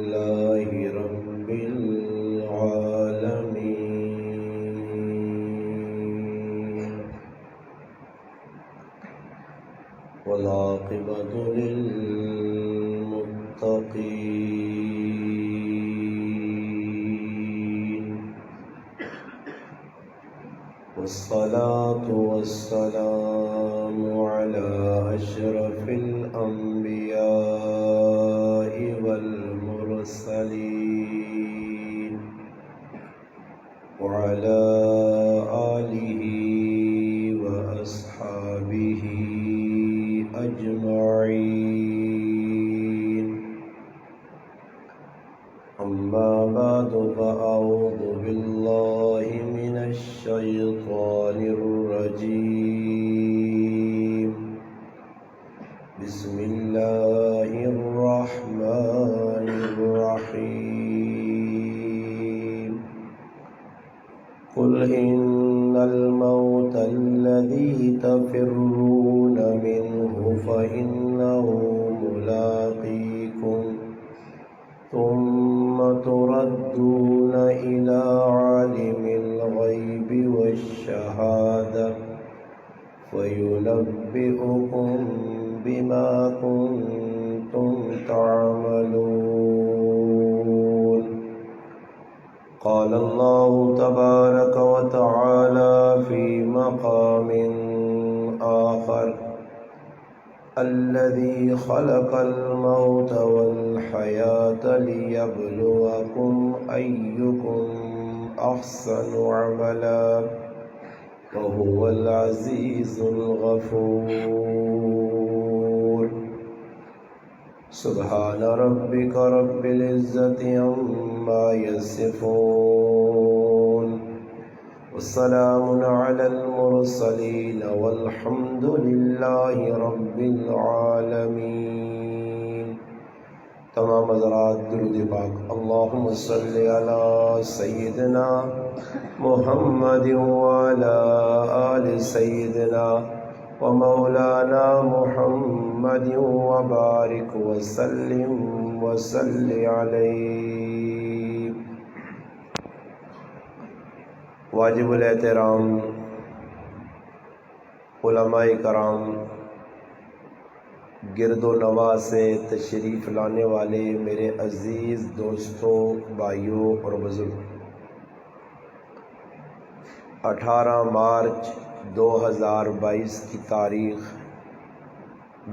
لله رب العالمين والعاقبة للمتقين والصلاة والسلام على أشرف الأنبياء والمرسلين وعلى آله وأصحابه أجمعين. أما بعد فأعوذ بالله من الشيطان الرجيم. بسم الله الرحمن الرحيم. قل إن الموت الذي تفرون منه فإنه ملاقيكم ثم تردون إلى عالم الغيب والشهادة فينبئكم بما كنتم تعملون. قال الله تبارك وتعالى في مقام آخر: الذي خلق الموت والحياة ليبلوكم أيكم أحسن عملا وهو العزيز الغفور. سبحان ربك رب العزة عما يصفون والسلام على المرسلين والحمد لله رب العالمين. تمام حضرات درود پاک. اللهم صل على سيدنا محمد وعلى آل سيدنا ومولانا محمد وبارك وسلم وصل عليه. واجب الاحترام علماء کرام، گرد و نواح سے تشریف لانے والے میرے عزیز دوستوں، بھائیوں اور بزرگ، 18 مارچ 2022 کی تاریخ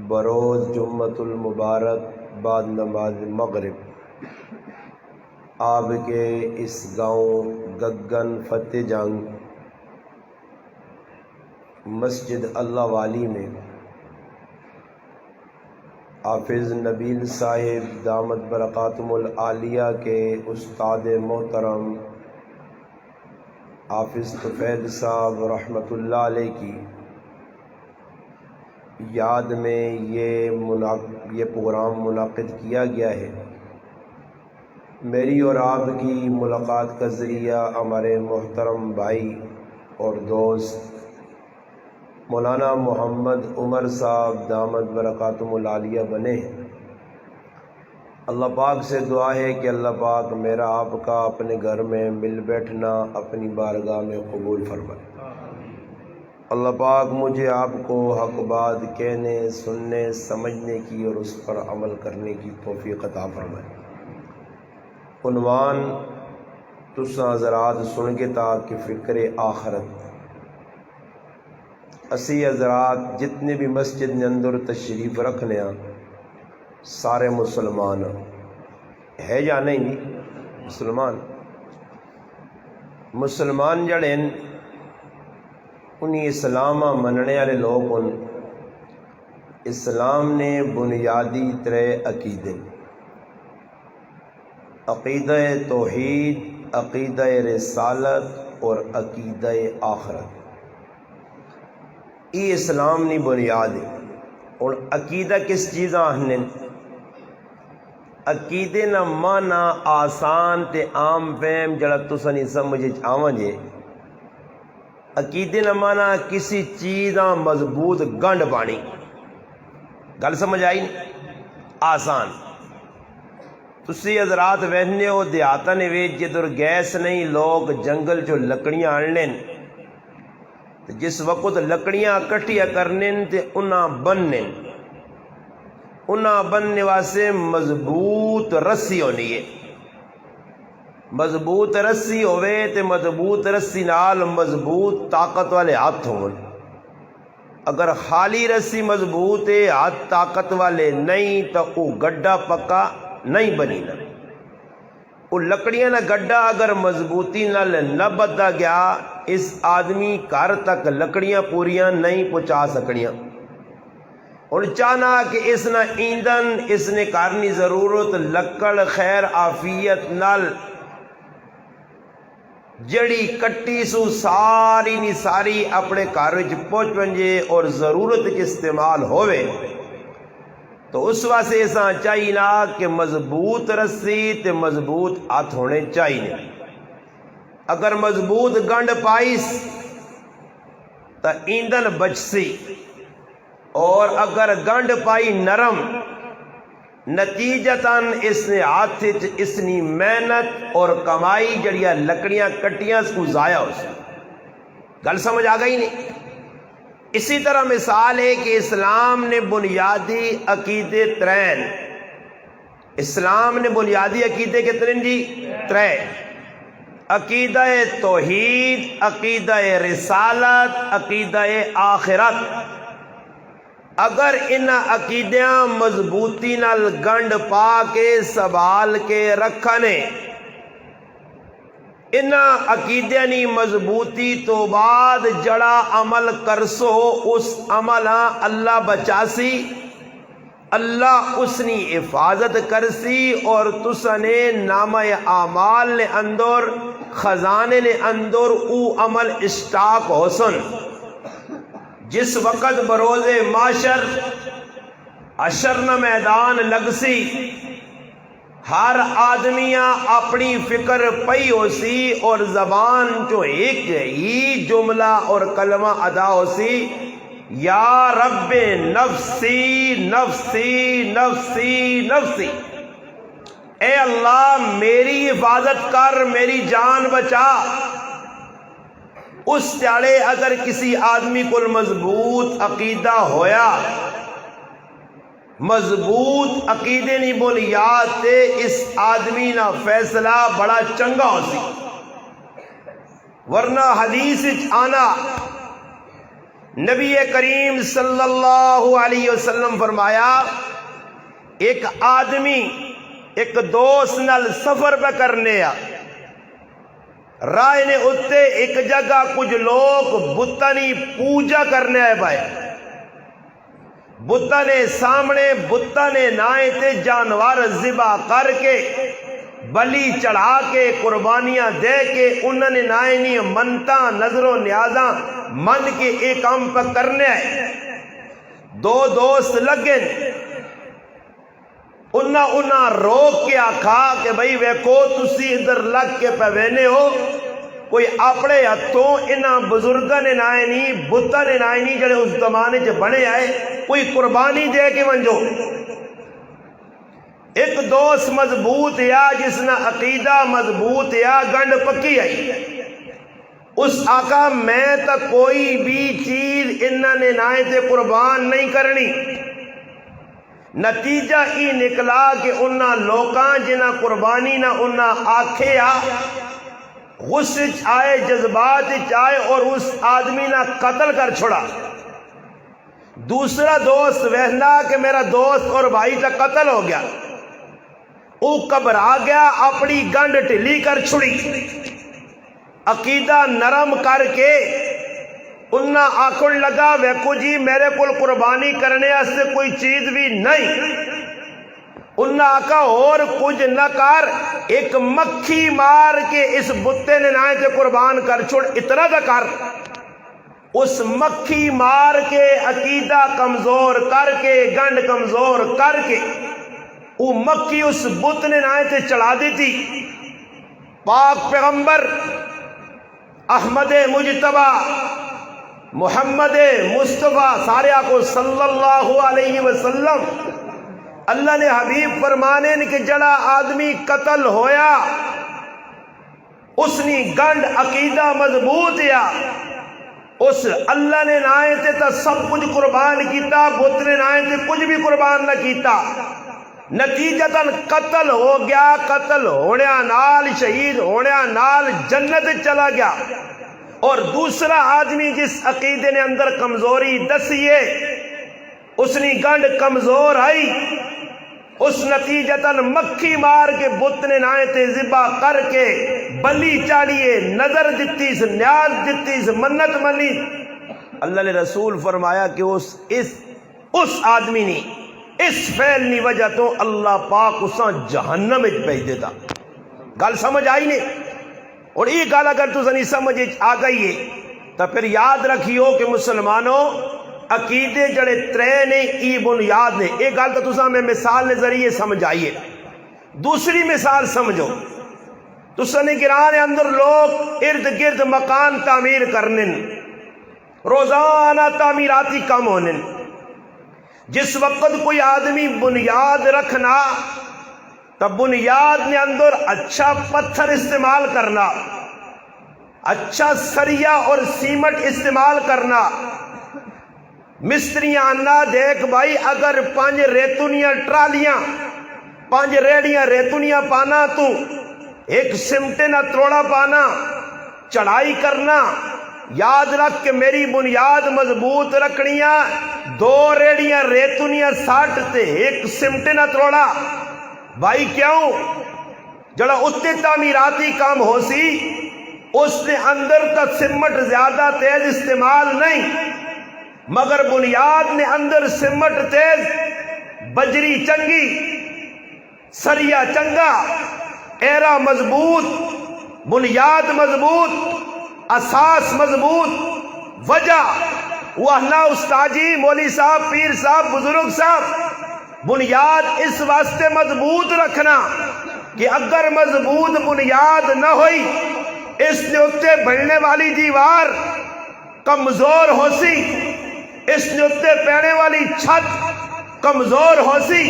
بروز جمعۃ المبارک بعد نماز مغرب آپ کے اس گاؤں گگن فتح جنگ مسجد اللہ والی میں حافظ نبیل صاحب دامت برکاتہم العالیہ کے استاد محترم حافظ طفیل صاحب رحمۃ اللہ علیہ کی یاد میں یہ پروگرام منعقد کیا گیا ہے. میری اور آپ کی ملاقات کا ذریعہ ہمارے محترم بھائی اور دوست مولانا محمد عمر صاحب دامت برکاتہم العالیہ بنے ہیں. اللہ پاک سے دعا ہے کہ اللہ پاک میرا آپ کا اپنے گھر میں مل بیٹھنا اپنی بارگاہ میں قبول فرمائے. اللہ پاک مجھے آپ کو حق بات کہنے، سننے، سمجھنے کی اور اس پر عمل کرنے کی توفیق عطا فرمائے. عنوان تساں حضرات سن کے تاکہ فکر آخرت. اسی حضرات جتنے بھی مسجد نے اندر تشریف رکھنے ہیں سارے مسلمان ہے یا نہیں؟ مسلمان جڑے انہیں اسلام مننے والے لوگ ان اسلام نے بنیادی 3 عقیدے: عقیدہ توحید، عقیدہ رسالت اور عقیدہ آخرت. یہ اسلام نہیں بنیاد ہے. اور عقیدہ کس چیز آہنے؟ عقیدے نہ مانا آسان تے عام فہم جڑا تساں نہیں سمجھ آواں جے. عقیدے نہ مانا کسی چیز مضبوط گنڈ پانی. گل سمجھ آئی؟ آسان. تسی حضرات وہنے ہو دیہاتاں وچ جدھر گیس نہیں لوگ جنگل چو لکڑیاں آننے جس وقت لکڑیاں کٹھیاں کرنے تے انہاں بننے واسطے مضبوط رسی ہونی ہے. مضبوط رسی ہوئے تے مضبوط رسی نال مضبوط طاقت والے ہاتھ ہون. اگر خالی رسی مضبوط ہے ہاتھ طاقت والے نہیں تو وہ گڈھا پکا نہیں بنی نا. وہ لکڑیاں نا گڈھا اگر مضبوطی نال نہ بدا گیا اس آدمی گھر تک لکڑیاں پوریاں نہیں پہنچا سکڑیاں. اور چاہنا کہ اس نا ایندھن اس نے کارنی ضرورت لکڑ خیر آفیت نال جڑی کٹی سو ساری نی ساری اپنے گھر وچ پہنچ ونجے اور ضرورت کے استعمال ہوئے. تو اس واسطے ایسا چاہیے نا کہ مضبوط رسی تے مضبوط ہاتھ ہونے چاہیے. اگر مضبوط گنڈ پائیس تو ایندھن بچسی اور اگر گنڈ پائی نرم نتیجتاً اس نے ہاتھ اس نے محنت اور کمائی جڑیاں لکڑیاں کٹیاں اس کو ضائع ہو سی. گل سمجھ آ گئی نہیں؟ اسی طرح مثال ہے کہ اسلام نے بنیادی عقیدے ترین. اسلام نے بنیادی عقیدے کتنے جی؟ ترے. عقیدہ توحید، عقیدہ رسالت، عقیدہ آخرت. اگر ان عقیدیاں مضبوطی نال گنڈ پا کے سنبھال کے رکھنے ان عقیدیاں نی مضبوطی تو بعد جڑا عمل کرسو اس عمل اللہ بچاسی، اللہ اس نی حفاظت کرسی اور تسنے نامہ اعمال نے اندر خزانے نے اندر او عمل اسٹاک ہوسن. جس وقت بروز معاشر حشر میدان لگسی ہر آدمیاں اپنی فکر پئی ہو سی اور زبان جو ایک ہی جملہ اور کلمہ ادا ہو سی، یا رب نفسی نفسی نفسی نفسی. اے اللہ میری حفاظت کر، میری جان بچا. اس تیالے اگر کسی آدمی کو مضبوط عقیدہ ہویا، مضبوط عقیدے نی بنیاد تے اس آدمی نا فیصلہ بڑا چنگا ہو سی. ورنہ حدیث آنا نبی کریم صلی اللہ علیہ وسلم فرمایا ایک آدمی ایک دوست نال سفر پہ کرنے راہ نے اتے ایک جگہ کچھ لوگ بتانی پوجا کرنے آئے پائے. بتہ نے سامنے بتہ نے نائے تے جانور ذبح کر کے بلی چڑھا کے قربانیاں دے کے انہوں نے نائے نہیں منتا نظر و نیازاں من کے ایک کام پر کرنے آئے. دو دوست لگے انہاں روک کے آکھا کہ بھئی ویکو تسی ادھر لگ کے پہوینے ہو کوئی اپنے ہاتھوں انہاں بزرگاں نے نائے نہیں بتاں نے نائے نہیں جڑے اس زمانے چ بنے آئے کوئی قربانی دے کے ونجو. ایک دوست مضبوط یا جس نا عقیدہ مضبوط یا گنڈ پکی آئی اس آقا میں تا کوئی بھی چیز انہاں نے نائے تے قربان نہیں کرنی. نتیجہ ہی نکلا کہ انہاں لوکاں جنہاں قربانی نہ انہاں آکھیا غصے آئے جذبات آئے اور اس آدمی نہ قتل کر چھوڑا. دوسرا دوست وہنا کہ میرا دوست اور بھائی کا قتل ہو گیا، وہ گھبرا گیا اپنی گنڈ ڈھیلی کر چھڑی. عقیدہ نرم کر کے انہاں آکھن لگا ویکو جی میرے کول قربانی کرنے سے کوئی چیز بھی نہیں. انہاں آکھا اور کچھ نہ کر ایک مکھی مار کے اس بتے نے نائے تے قربان کر چھوڑ اتنا دا کر. اس مکھی مار کے عقیدہ کمزور کر کے گنڈ کمزور کر کے وہ مکھی اس بت نے نائے تے چڑھا دی تھی. پاک پیغمبر احمد مجتبہ محمد مصطفیٰ سارے کو صلی اللہ علیہ وسلم اللہ نے حبیب فرمانے کہ جڑا آدمی قتل ہویا اس نی گنڈ عقیدہ مضبوط یا اس اللہ نے نائے تے تا سب کچھ قربان کیتا، بت نے نائے تے کچھ بھی قربان نہ کیتا، نتیجتاً قتل ہو گیا، قتل ہونے نال شہید ہونے نال جنت چلا گیا۔ اور دوسرا آدمی جس عقیدے نے اندر کمزوری دسیے اس نے گنڈ کمزور آئی، اس نتیجتاً مکھی مار کے بت نے نائے ذبح کر کے بلی چاڑیے، نظر دتی، نیاز دتی، منت منی، اللہ نے رسول فرمایا کہ اس آدمی نے اس فعل نی وجہ تو اللہ پاک اساں جہنم وچ بھیج دیتا۔ گل سمجھ آئی نہیں؟ اور یہ گل اگر تو نہیں سمجھ آ گئی ہے تو پھر یاد رکھیو کہ مسلمانوں عقیدے جڑے ترے نے ای بنیاد نے، یہ گل تو تساں میں مثال کے ذریعے سمجھ آئیے۔ دوسری مثال سمجھو، تساں نے گران اندر لوگ ارد گرد مکان تعمیر کرنے، روزانہ تعمیراتی کام ہونے، جس وقت کوئی آدمی بنیاد رکھنا تو بنیاد نے اندر اچھا پتھر استعمال کرنا، اچھا سریا اور سیمٹ استعمال کرنا۔ مستریاں آنا دیکھ بھائی اگر 5 ریتونیاں ٹرالیاں 5 ریڑیاں ریتونیاں پانا تو 1 سمٹے نہ تروڑا پانا، چڑھائی کرنا، یاد رکھ کہ میری بنیاد مضبوط رکھنیاں 2 ریڑیاں ریتونیاں 60 تے 1 سمٹے نہ تروڑا۔ بھائی کیوں؟ جڑا اتے تعمیراتی کام ہو سی اس نے اندر تا سمٹ زیادہ تیز استعمال نہیں، مگر بنیاد نے اندر سمٹ تیز، بجری چنگی، سریا چنگا، ایرا مضبوط، بنیاد مضبوط، اساس مضبوط۔ وجہ وہ نہ استاجی، مولی صاحب، پیر صاحب، بزرگ صاحب، بنیاد اس واسطے مضبوط رکھنا کہ اگر مضبوط بنیاد نہ ہوئی اس نے اتنے بڑھنے والی دیوار کمزور ہو سی، اس نے اتنے پینے والی چھت کمزور ہو سی،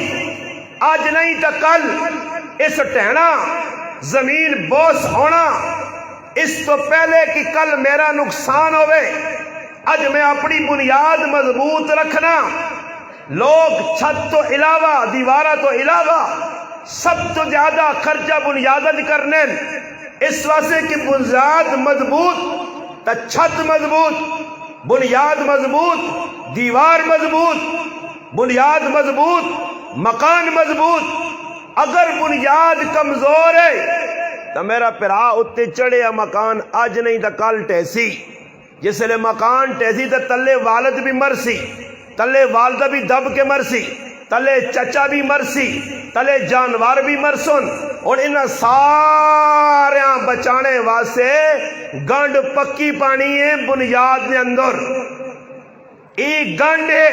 آج نہیں تو کل اس ٹہنا زمین بوس ہونا، اس تو پہلے کہ کل میرا نقصان ہوئے آج میں اپنی بنیاد مضبوط رکھنا۔ لوگ چھت تو علاوہ دیوارہ تو علاوہ سب تو زیادہ خرچہ بنیادت کرنے، اس واسطے کہ بنیاد مضبوط تو چھت مضبوط، بنیاد مضبوط دیوار مضبوط، بنیاد مضبوط مکان مضبوط۔ اگر بنیاد کمزور ہے تو میرا پرا اتے چڑھے مکان آج نہیں تو کل ٹیسی، جس لئے مکان ٹیسی تو تلے والد بھی مرسی، تلے والدہ بھی دب کے مرسی، تلے چچا بھی مرسی، تلے جانوار بھی مرسن، اور انہاں سارے بچانے واسطے گنڈ پکی پانی ہے بنیاد نے اندر۔ ایک گنڈ ہے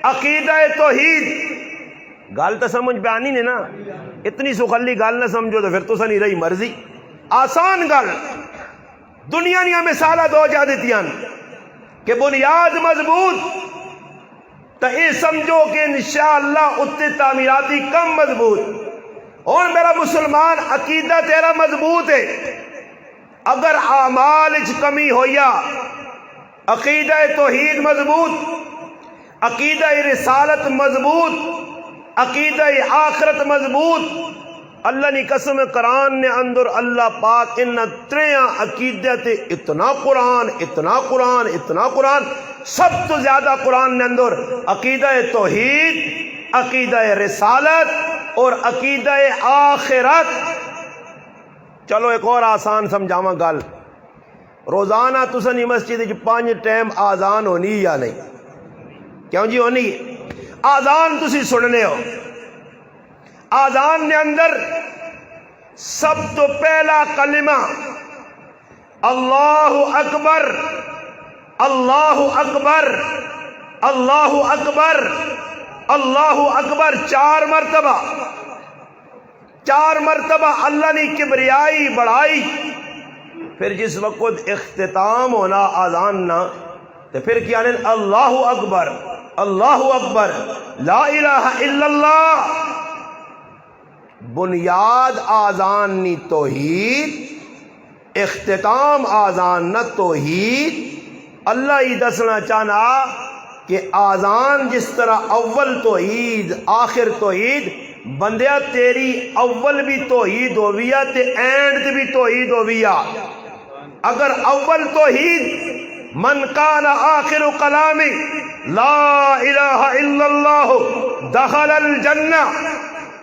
عقیدہ توحید۔ گال تو سمجھ پہ آنی نہیں نا، اتنی سخلی گال نہ سمجھو تو پھر تو سنی رہی مرضی، آسان گال۔ دنیا نیا مثالہ دو جا دیتیاں کہ بنیاد مضبوط تو یہ سمجھو کہ انشاءاللہ اتنے تعمیراتی کم مضبوط۔ اور میرا مسلمان عقیدہ تیرا مضبوط ہے، اگر اعمال اچ کمی ہویا، عقیدہ توحید مضبوط، عقیدہ رسالت مضبوط، عقیدہ آخرت مضبوط، اللہ نے قسم قرآن نے اندر اللہ پاک ان تریاں عقیدہ تے اتنا قرآن اتنا قرآن اتنا قرآن، سب تو زیادہ قرآن نے اندر عقیدہ توحید، عقیدہ رسالت اور عقیدہ آخرت۔ چلو ایک اور آسان سمجھاواں گل، روزانہ تسنی مسجد 5 ٹائم آزان ہونی یا نہیں؟ کیوں جی ہونی ہے؟ آزان تسی سننے ہو، آزان نے اندر سب تو پہلا کلمہ اللہ اکبر، اللہ اکبر، اللہ اکبر، اللہ اکبر 4 مرتبہ، 4 مرتبہ اللہ نے کبریائی بڑھائی۔ پھر جس وقت اختتام ہونا آزان نہ تو پھر کیا نے اللہ اکبر، اللہ اکبر لا الہ الا اللہ بنیاد آذان نی توحید اختتام آذان نہ توحید اللہ ہی دسنا چاہنا کہ آذان جس طرح اول توحید آخر توحید بندیا تیری اول بھی توحید ہویا تے اینڈ بھی توحید ہویا اگر اول توحید من کان آخر کلامی لا الہ الا اللہ دخل الجنہ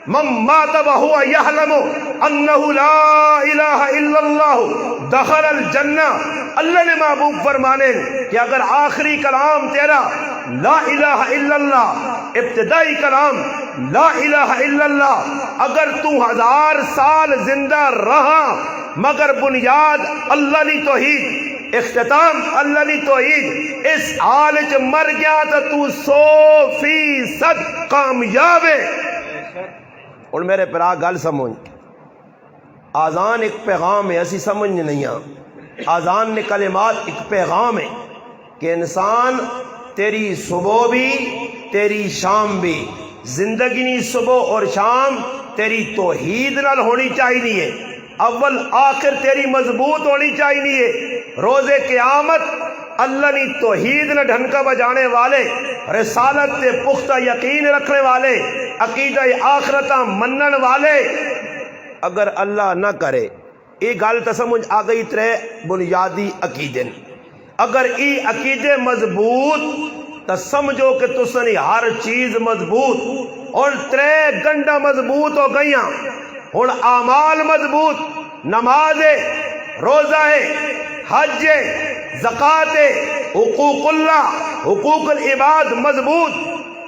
من مات وهو يعلم انه لا الہ الا اللہ دخل الجنہ اللہ نے محبوب فرمانے کہ اگر آخری کلام تیرا لا الہ الا اللہ ابتدائی کلام لا الہ الا اللہ اگر تو 1000 سال زندہ رہا مگر بنیاد اللہ نی توحید اختتام اللہ نی توحید اس حال چ مر گیا تو 100% کامیاب ہے۔ اور میرے پرا گل سمجھ آذان ایک پیغام ہے اسی سمجھ نہیں آذان نے کلمات ایک پیغام ہے کہ انسان تیری صبح بھی تیری شام بھی زندگی نی صبح اور شام تیری توحید نال ہونی چاہیے اول آخر تیری مضبوط ہونی چاہیے روز قیامت اللہ نی توحید نہ ڈھنکا بجانے والے رسالت تے پختہ یقین رکھنے والے عقیدہ آخرتہ منن والے اگر اللہ نہ کرے یہ گل تو سمجھ آ گئی ترے بنیادی عقیدے اگر یہ عقیدے مضبوط تو سمجھو کہ تسنی ہر چیز مضبوط اور ترے گنڈا مضبوط ہو گئیاں ہن اعمال مضبوط نماز روزہ حج زکات حقوق اللہ حقوق العباد مضبوط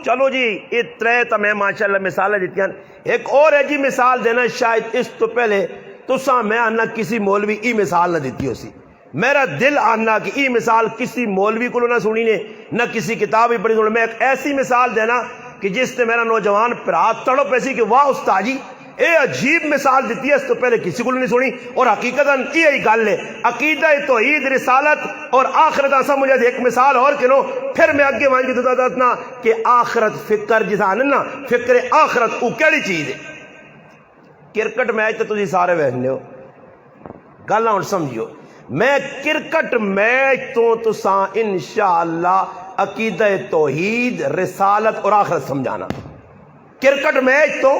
چلو جی یہ ترے تو میں ماشاءاللہ مثالیں دیتی ہیں ایک اور ہے جی مثال دینا شاید اس تو پہلے تسا میں آنا کسی مولوی ای مثال نہ دیتی ہو سی میرا دل آنا کہ ای مثال کسی مولوی کو نہ سنی نے نہ کسی کتاب ہی پڑھی سنی میں ایک ایسی مثال دینا کہ جس نے میرا نوجوان پرات تڑپ ایسی کہ واہ استاد جی اے عجیب مثال دیتی ہے اس تو پہلے کسی کو نہیں سنی اور حقیقتاً یہی گل ہے عقیدہ توحید رسالت اور آخرت سمجھے ایک مثال اور کنو پھر میں اگے وہاں کی دتنا کہ آخرت فکر جسا نا فکر آخرت وہ کیڑی چیز ہے کرکٹ میچ تو تسی سارے ویکھنے ہو گل ہن سمجھیو میں کرکٹ میچ تو تساں انشاءاللہ عقیدہ توحید رسالت اور آخرت سمجھانا کرکٹ میچ تو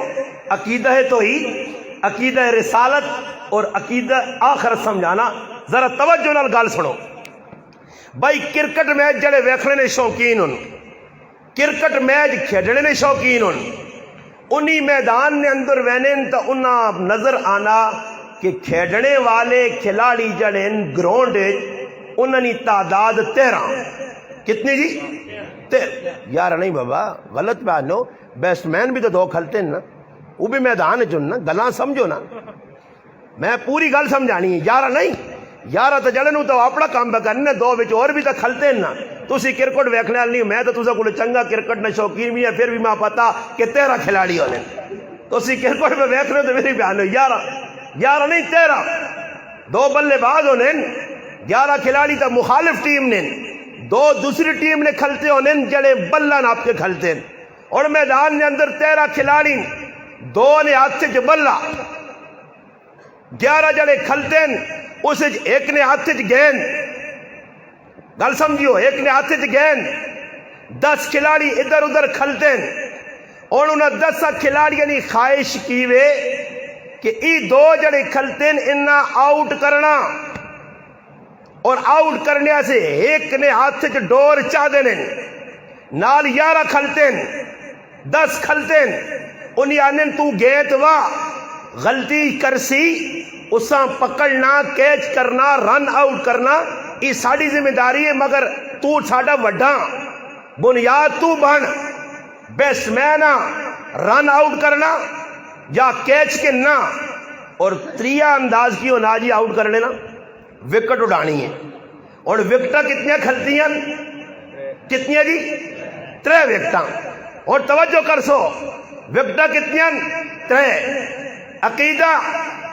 عقیدہ توحید عقیدہ رسالت اور عقیدہ آخرت سمجھانا ذرا توجہ نال گل سنو بھائی کرکٹ میچ جڑے ویکھنے نے شوقین ہن کرکٹ میچ کھیڈنے نے شوقین ہن انہی میدان نے اندر وینن تو انہاں نظر آنا کہ کھیڈنے والے کھلاڑی جڑے گراؤنڈ انہاں دی تعداد 13 کتنی جی یار نہیں بابا غلط بات نو بیسٹ مین بھی تو 2 کھلتے ہیں نا وہ بھی میدان چننا گلاں سمجھو نا میں پوری گل سمجھانی ہے یارہ نہیں یارہ تو جڑے نو تو اپنا کام پہ کرنے 2 وچ اور بھی تو کھلتے ہیں نا تسی کرکٹ ویکھنے والی نہیں میں تو تساں کول چنگا کرکٹ نہ شوقین بھی ہے پھر بھی میں پتا کہ 13 کھلاڑی ہونے تسی کرکٹ پہ ویکھ رہے تو میری بیان ہو یارہ نہیں 13 2 بلے باز ہونے 11 کھلاڑی تو مخالف ٹیم نے 2 دوسری ٹیم نے کھلتے ہونے جڑے بلہ ناپ کے کھلتے ہیں اور میدان کے اندر 13 کھلاڑی 2 نے ہاتھ چ بلہ 11 جڑے کھلتے ہیں اس ایک نے ہاتھ چ گیند گل سمجھیو ایک نے ہاتھ چ گیند 10 کھلاڑی ادھر ادھر کھلتے ہیں اور انہوں 10 کھلاڑیوں نے خواہش کی وے کہ ای 2 جڑے کھلتے ہیں انہاں آؤٹ کرنا اور آؤٹ کرنے سے ایک نے ہاتھ چ ڈور چاہ دینے نال 11 کھلتے ہیں 10 کھلتے ہیں انہیں آنے تو گیت وا غلطی کرسی اساں پکڑنا کیچ کرنا رن آؤٹ کرنا یہ ساری ذمہ داری ہے مگر تو ساڈا وڈا بنیاد تو بن بیسٹ مین رن آؤٹ کرنا یا کیچ کے نہ اور 3 انداز کی ہونا جی آؤٹ کر لینا وکٹ اڑانی ہے اور وکٹاں کتنی کھلتی ہیں کتنی جی 3 وکٹاں اور توجہ کر سو وکٹاں کتنی 3 عقیدہ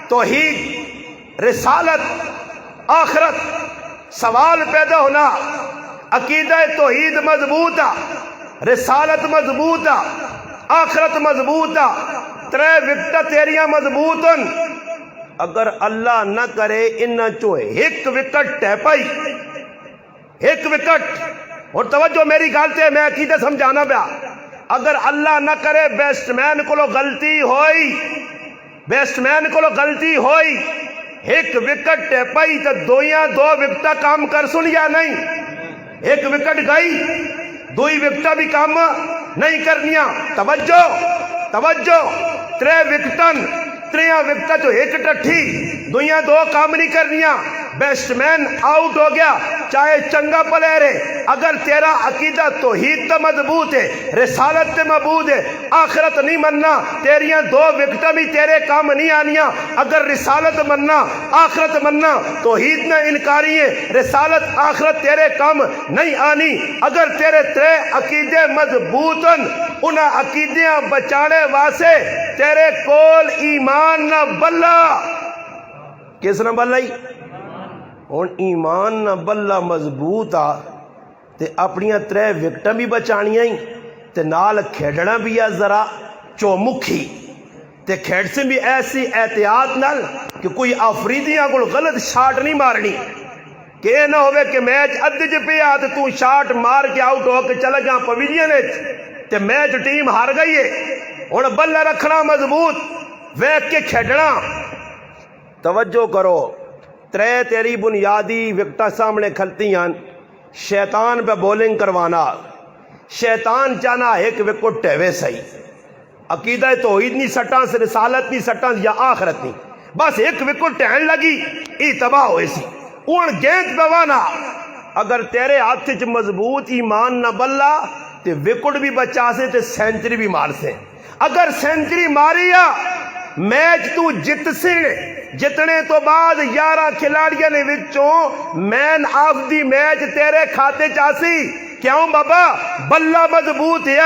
توحید رسالت آخرت سوال پیدا ہونا عقیدہ توحید مضبوط رسالت مضبوط آ، آخرت مضبوط آ، ترے وکٹ تیریاں مضبوط ہن۔ اگر اللہ نہ کرے انہاں چوں ایک وکٹ ٹہ پائی، ایک وکٹ، اور توجہ میری گل تے میں عقیدہ سمجھانا پیا، اگر اللہ نہ کرے بیسٹ مین کو غلطی ہوئی، بیسٹ مین کو غلطی ہوئی، ایک وکٹ ٹہ پائی تو دویاں دو وکٹاں کام کر سن یا نہیں؟ ایک وکٹ گئی، دوئی وکٹاں بھی کام نہیں کرنیاں۔ توجہ توجہ، ترے وکٹن، تریاں وکٹاں تو ایک ٹٹھی، دویاں دو کام نہیں کرنیاں، بیسٹ مین آؤٹ ہو گیا، چاہے چنگا پلیر ہے، اگر تیرا عقیدہ توحید تو مضبوط ہے، رسالت تے مضبوط ہے، آخرت نہیں مننا، تیریاں دو وکٹاں بھی تیرے کام نہیں آنیاں۔ اگر رسالت مننا، آخرت مننا، توحید نہ انکاری ہے، رسالت آخرت تیرے کام نہیں آنی۔ اگر تیرے ترے عقیدے مضبوط ہیں، انہاں عقیدیاں بچانے واسے تیرے کول ایمان نہ بلا، کس نہ بلا ہی؟ ہن ایمان نہ بلا مضبوط آ تے اپنیاں ترے وکٹاں بھی بچانیاں ہی تے نال کھیڈنا بھی آ ذرا چومکھی، تے کھیڈ سے بھی ایسی احتیاط نال کہ کوئی آفریدیاں کو غلط شاٹ نہیں مارنی، کہ اے نہ ہوئے کہ میچ ادھ چ پیا تے تو شاٹ مار کے آؤٹ ہو کے چلا گیا پویلین تے میچ ٹیم ہار گئی ہے۔ ہن بلا رکھنا مضبوط، ویکھ کے کھیڈنا۔ توجہ کرو، ترے تیری بنیادی وکٹاں سامنے کھلتی ہیں، شیطان پہ بولنگ کروانا، شیطان چاہنا ایک وکٹ ٹہوے صحیح، عقیدہ توحید نہیں سٹاں سے، رسالت نہیں سٹاں یا آخرت نہیں، بس ایک وکٹ ٹہن لگی ای تباہ ہوئے سی، اون گیند پہ وانا۔ اگر تیرے ہاتھ چ مضبوط ایمان نہ بلا تے وکٹ بھی بچا سے تے سینچری بھی مار سے۔ اگر سینچری ماریا میچ تو جت سن، جتنے تو بعد 11 کھلاڑیاں نے وچوں مین آف دی میچ تیرے کھاتے چاسی۔ کیوں بابا؟ بلا مضبوط ہے،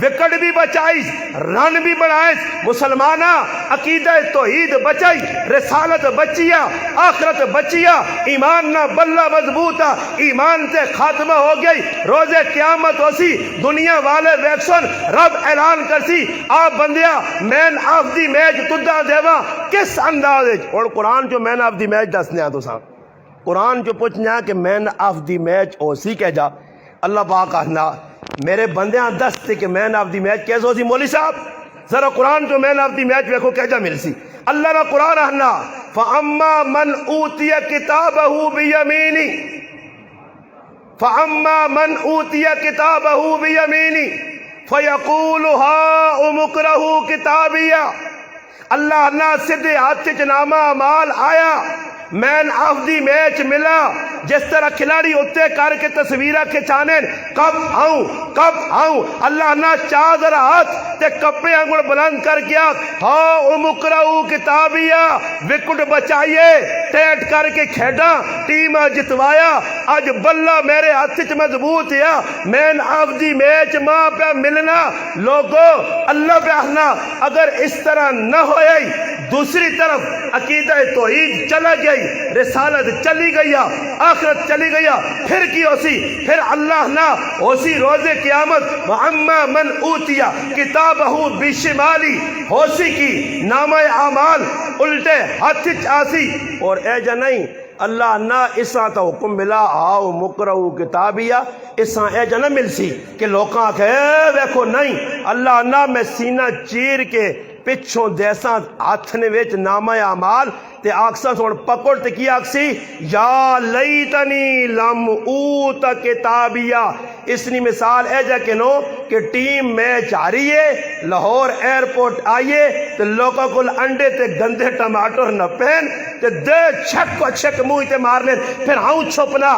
وکٹ بھی بچائیس، رن بھی بنائیس، مسلمانہ عقیدہ توحید بچائی، رسالت بچیا، آخرت بچیا، ایمان نہ بلا مضبوط ہے، ایمان سے خاتمہ ہو گئی، روز قیامت ہو سی، دنیا والے ویکسن رب اعلان کرسی، آپ بندیا مین آف دی میچ تدہ دیوا کس انداز۔ اور قرآن جو مین آف دی میچ دسنے تو سا قرآن جو پوچھنا کہ مین آف دی میچ ہو سی کہ جا، اللہ پاک کہنا میرے بندیاں دستے کہ مین آف دی میچ کیسے ہو سی؟ مولی صاحب ذرا قرآن جو مین آف دی میچ دیکھو کیا جا مل سی۔ اللہ را قرآن رہنا فَأَمَّا مَنْ أُوتِيَ كِتَابَهُ بِيَمِينِهِ، فَأَمَّا مَنْ أُوتِيَ كِتَابَهُ بِيَمِينِهِ فَيَقُولُ هَاؤُمُ اقْرَءُوا كِتَابِيَهْ۔ اللہ نہ سدھے ہاتھ چ نامہ اعمال آیا، مین آف دی میچ ملا، جس طرح کھلاڑی اتنے کر کے تصویرہ کھچانے کب آؤں کب آؤں، اللہ نہ چادر ہاتھ تے کپے انگل بلند کر گیا، ہاؤ مقرؤ کتابیہ، وکٹ بچائیے، ٹیٹ کر کے کھیڈا، ٹیم جتوایا، اج بلا میرے ہاتھ چ مضبوط ہے، مین آف دی میچ ماں پہ ملنا۔ لوگو اللہ پہ آخنا اگر اس طرح نہ ہوئی، دوسری طرف عقیدہ توحید چلا گئی، رسالت چلی گئی، آخرت چلی گئی، پھر کی ہو سی؟ پھر اللہ نہ ہو سی روز قیامت وَأَمَّا مَنْ أُوتِيَ كِتَابَهُ بِشِمَالِهِ، ہو سی کی نامہ اعمال الٹے ہاتھ آسی، اور اے جا نہیں اللہ نہ اساں تا حکم ملا آؤ مقرؤ کتابیہ، اساں اے جا نہ مل سی کہ لوکاں آکھے ویکھو نہیں، اللہ نہ میں سینہ چیر کے پچھوں دیساں ہاتھ نے ویچ نامہ اعمال تے آکساں سوڑ پکڑ تے کی آکسی یا لیتنی لم اوت کتابیہ۔ اس نے مثال اے جا کہ نو کہ ٹیم میچ آ رہی ہے، لاہور ایئرپورٹ آئیے تے لوگوں کو انڈے تے گندے ٹماٹر نہ پہن تے دے چھک کو چھک موئی تے مار لیں، پھر ہاؤں چھپنا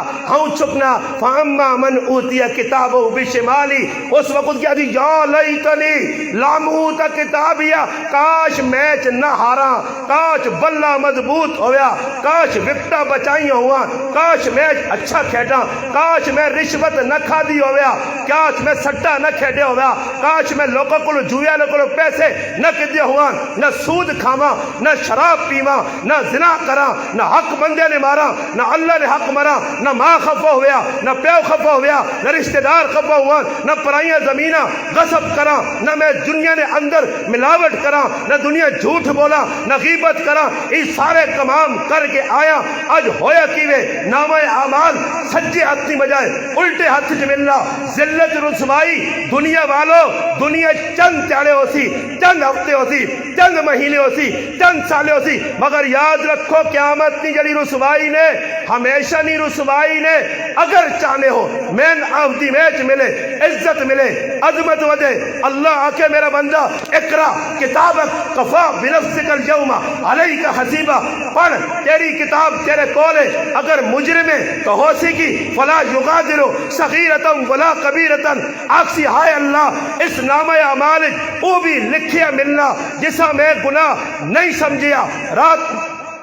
فَأَمَّا مَنْ أُوتِيَ كِتَابَهُ بِشِمَالِهِ، اس وقت کیا دی یا لیتنی لم اوت کتابیہ، کاش میچ نہ ہارا، کاش بلا مضبوط ہویا، کاش وکٹاں بچائیاں ہوا، کاش میچ اچھا کھیڈا، کاش میں رشوت نہ کھادی ہویا، کاش میں سٹا نہ کھیڈے ہویا، کاش میں لوگوں کو جویا کو پیسے نہ کدے ہوا، نہ سود کھاواں، نہ شراب پیواں، نہ زنا کراں، نہ حق بندے نے مارا، نہ اللہ نے حق مارا، نہ ماں خفا ہویا، نہ پیو خفا ہویا، نہ رشتہ دار خفا ہوا، نہ پرائیاں زمیناں غصب کراں، نہ میں دنیا نے اندر ملاوٹ کراں، نہ دنیا جھوٹ بولا، نہ غیبت کراں، یہ سارے کمام کر کے آیا، اج ہویا کیوے نامہ اعمال سجے ہاتھ نہیں بجائے الٹے ہاتھ چ ملنا، ذلت رسوائی دنیا والو، دنیا چند تیارے ہو سی، چند ہفتے ہو سی، چند مہینے ہو سی، چند سالے ہو سی، مگر یاد رکھو قیامت نہیں جڑی رسوائی نے ہمیشہ نہیں، رسوائی نے اگر چاہنے ہو مین آف دی میچ ملے، عزت ملے، عظمت ودے، اللہ آکے میرا بندہ اقرا کتابک کفا بنفسک اليوم علیک حسیبہ، پڑھ تیری کتاب تیرے کولے، اگر مجرم ہے تو ہو سی کی فلا یغادر صغیرۃ ولا کبیرۃ، آکسی ہائے اللہ اس نامہ اعمال او بھی لکھیا ملنا جسا میں گناہ نہیں سمجھیا، رات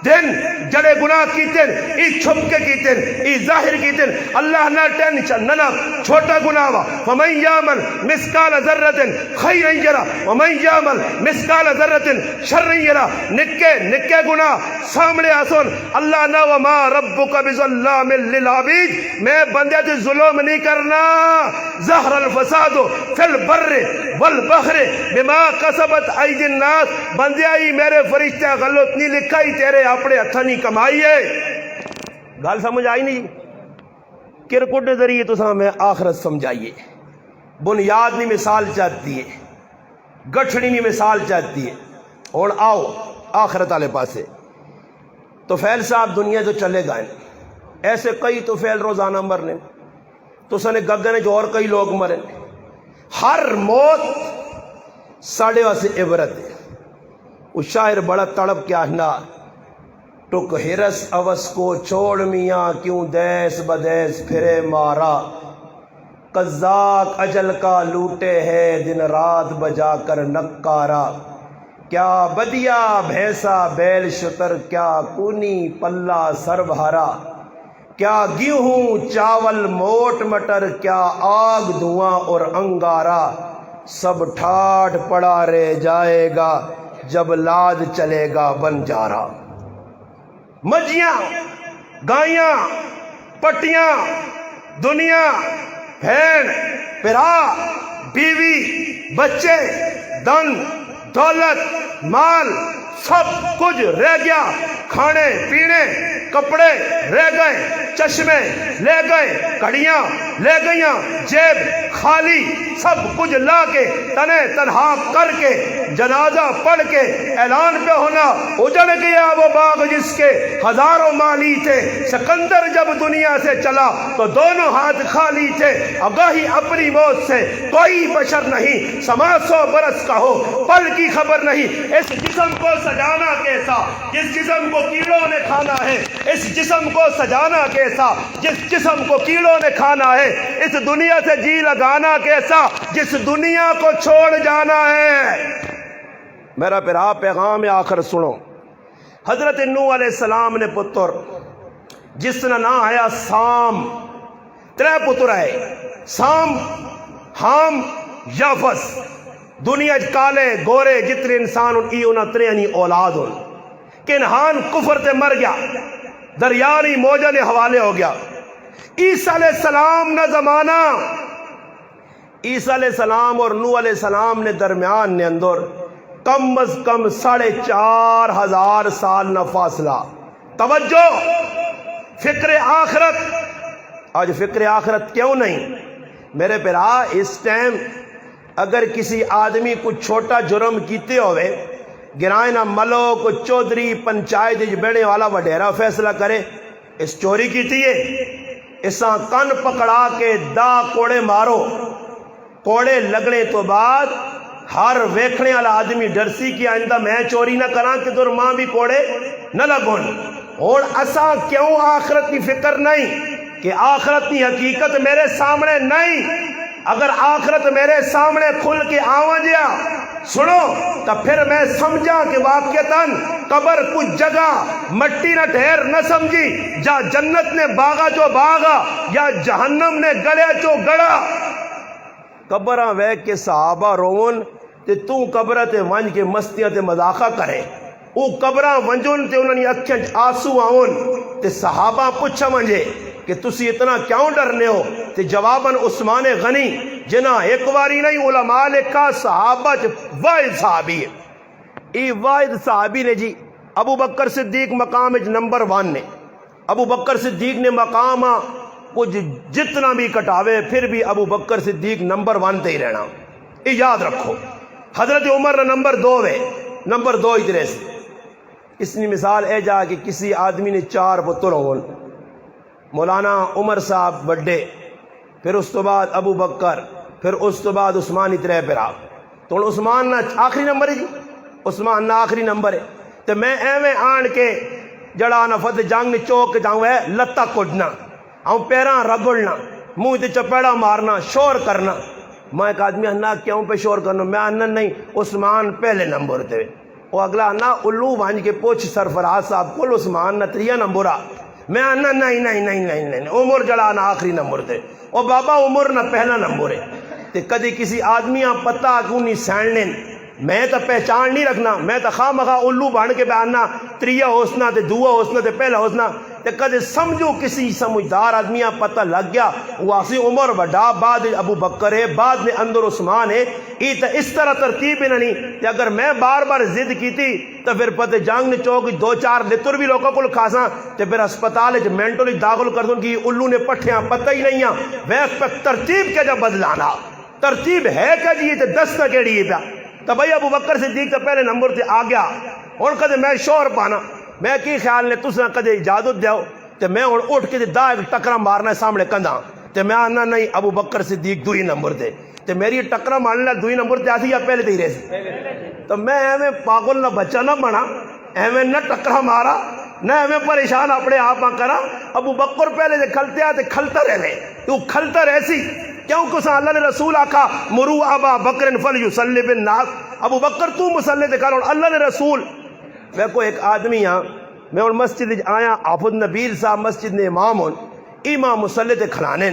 دن جڑے گناہ کیتن، ای چھپ کے کیتن، ای ظاہر کیتن، اللہ نہ ٹینشن نہ چھوٹا گناہ وا، ومن یعمل مثقال ذرۃ خیرا یرا ومن یعمل مثقال ذرۃ شرا یرا، نکے نکے گناہ سامنے آسن، اللہ نہ وما ربک بظلام للعبید، میں بندے تے ظلم نہیں کرنا، ظہر الفساد فی البر والبحر بما کسبت ایدی الناس، بندے آئی میرے فرشتے غلط نہیں لکھائی تیرے اپنے ہتھاں نہیں کمائیے، گل سمجھ آئی نہیں؟ کرکٹ کے ذریعے تو ہمیں آخرت سمجھائیے، بنیاد نہیں مثال چاہتی ہے، گٹھڑی نہیں مثال چاہتی ہے، اور آؤ آخرت والے پاسے۔ تو فیل صاحب دنیا تو چلے گئے، ایسے کئی تو فیل روزانہ مرنے، تو سنے گگنے جو اور کئی لوگ مرے، ہر موت ساڑھے واسے عبرت ہے۔ وہ شاعر بڑا تڑپ کے آہنا، ٹک ہرس اوس کو چھوڑ میاں کیوں دیس بدیس پھرے مارا، قزاق اجل کا لوٹے ہے دن رات بجا کر نکارا، کیا بدیا بھینسا بیل شتر، کیا کونی پلہ سر بھارا، کیا گیہوں چاول موٹ مٹر، کیا آگ دھواں اور انگارا، سب ٹھاٹ پڑا رہ جائے گا جب لاد چلے گا بنجارا۔ مجھیاں، گائیاں، پٹیاں، دنیا، بہن، پرا، بیوی، بچے، دن، دولت، مال، سب کچھ رہ گیا، کھانے پینے کپڑے رہ گئے، چشمے لے گئے، کڑیاں لے گئیاں، جیب خالی، سب کچھ لا کے تنے تنہا کر کے جنازہ پڑھ کے اعلان پہ ہونا، اجڑ گیا وہ باغ جس کے ہزاروں مالی تھے، سکندر جب دنیا سے چلا تو دونوں ہاتھ خالی تھے، آگاہی اپنی موت سے کوئی بشر نہیں، سما 100 برس کا ہو پل کی خبر نہیں، اس جسم کو سجانا کیسا جس جسم کو کیڑوں نے کھانا ہے، اس جسم کو سجانا کیسا جس جسم کو کیڑوں نے کھانا ہے، اس دنیا سے جی لگانا کیسا جس دنیا کو چھوڑ جانا ہے۔ میرا پیرا پیغام آخر سنو، حضرت نوح علیہ السلام نے پتر جس نے نام آیا سام، 3 پتر ہے، سام، حام، یافس، دنیا کالے گورے جتنے انسان ان 3 اولاد ہوں، کنہان کفر تے مر گیا، دریانی موجہ نے حوالے ہو گیا، عیسیٰ علیہ السلام نہ زمانہ، عیسیٰ علیہ السلام اور نوح علیہ السلام نے درمیان نے اندر کم از کم 4,500 سال نہ فاصلہ۔ توجہ، فکر آخرت، آج فکر آخرت کیوں نہیں؟ میرے پیرا اس ٹائم اگر کسی آدمی کو چھوٹا جرم کیتے ہوئے گرائے نہ ملو کو چودھری پنچایت بیڑے والا وڈیرا فیصلہ کرے اس چوری کیتی ہے، اساں کن پکڑا کے دا کوڑے مارو، کوڑے لگنے تو بعد ہر ویکھنے والا آدمی ڈرسی کی آئندہ میں چوری نہ کراں کہ در ماں بھی کوڑے نہ لگون۔ اور اساں کیوں آخرت کی فکر نہیں کہ آخرت کی حقیقت میرے سامنے نہیں؟ اگر آخرت میرے سامنے کھل کے آواں جیا سنو تو پھر میں سمجھا کہ واقعتاً قبر کچھ جگہ مٹی نہ ڈھیر نہ سمجھی، جا جنت نے باغا جو باغا یا جہنم نے گڑیا جو گڑا۔ قبراں ویکھ کے صحابہ رون تے تو قبرہ تے ونج کے مستیاں تے مذاقہ کرے، او قبراں ونجن تے انہاں دی اکھیاں وچ آنسو آون تے صحابہ پوچھا منجے کہ تسی اتنا کیوں ڈرنے ہو؟ تے جواباً عثمان غنی جنہ ایک واری نہیں علماء لکھا صحابہ واحد صحابی ہے، ای واحد صحابی نے جی ابو بکر صدیق مقام نمبر 1 نے، ابو بکر صدیق نے مقام کچھ جتنا بھی کٹاوے پھر بھی ابو بکر صدیق نمبر 1 تے ہی رہنا، یہ یاد رکھو۔ حضرت عمر نے نمبر 2 ہے، نمبر 2 ادھر سے۔ اس نے مثال اے جا کہ کسی آدمی نے 4 پتر ہون، مولانا عمر صاحب بڑے، پھر اس تو بعد ابو بکر، پھر اس تو بعد عثمان اترے پھر آپ تو عثمان نہ آخری نمبر ہے جی، عثمان نہ آخری نمبر ہے۔ تو میں ایویں آن کے جڑا نفت جنگ چوک جاؤں ہے لتا کڈنا، آؤں پیراں رگڑنا، منہ تے چپیڑا مارنا، شور کرنا۔ میں ایک آدمی انا کیوں پہ شور کرنا؟ میں انا نہیں، عثمان پہلے نمبر تے، وہ اگلا انا الو وانج کے پوچھ سرفراز صاحب کو عثمان نہ 3 نمبر آ، میں انا نہیں نہیں نہیں نہیں نہیں عمر جڑا نہ آخری نمبر تے، او بابا عمر نہ پہلا نمبر ہے۔ تے کدی کسی آدمی پتہ کیوں نہیں سیننے، میں تو پہچان نہیں رکھنا، میں تو خواہ مخواہ الو بن کے بیاننا 3 ہوسنا تے 2 ہوسنا تے پہلا ہوسنا، تے کدے سمجھو کسی سمجھدار آدمی پتہ لگ گیا وہ آسی عمر بڑا، بعد ابو بکر ہے، بعد میں اندر عثمان ہے، یہ تو اس طرح ترتیب نہیں کہ اگر میں بار بار ضد کی تھی تو پھر پتہ جنگ نے چوک 2-4 لتر بھی لوگوں کو کھاساں تے پھر اسپتال مینٹلی داخل کر دوں کہ الو نے پٹھیاں پتہ ہی نہیں ہیں، ویس پہ ترتیب کے جب بدلانا ترتیب ہے کہ جی یہ تو 10 نہ کیڑی ہے پیا۔ تو بھائی ابو بکر صدیق تو پہلے نمبر تے آ گیا، اور کدے میں شور پانا، میں کی خیال نے تساں کدے اجازت دیو تے میں ہن اٹھ کے دا ایک ٹکرا مارنا سامنے کندھا تے میں آنا نہیں ابو بکر صدیق 2 نمبر تے، تے میری ٹکرا مارنے 2 نمبر تے آتی یا پہلے تے ہی رہی؟ تو میں ایویں پاگل نہ بچہ نہ بنا، ایویں نہ ٹکرا مارا، نہ ایویں پریشان اپنے آپ کرا۔ ابو بکر پہلے تے کھلتے آ تے کھلتا رہے، تو کھلتا رہسی کیوں کہ اللہ نے رسول آکھا مرو ابا بکر فلیصلی بالناس، ابو بکر تو مصلی تے کر، اللہ نے رسول۔ میں کوئی ایک آدمی ہاں، میں اور مسجد آیا، حافظ نبیل صاحب مسجد نے امام ہون، امام مصلی تے کھلانے،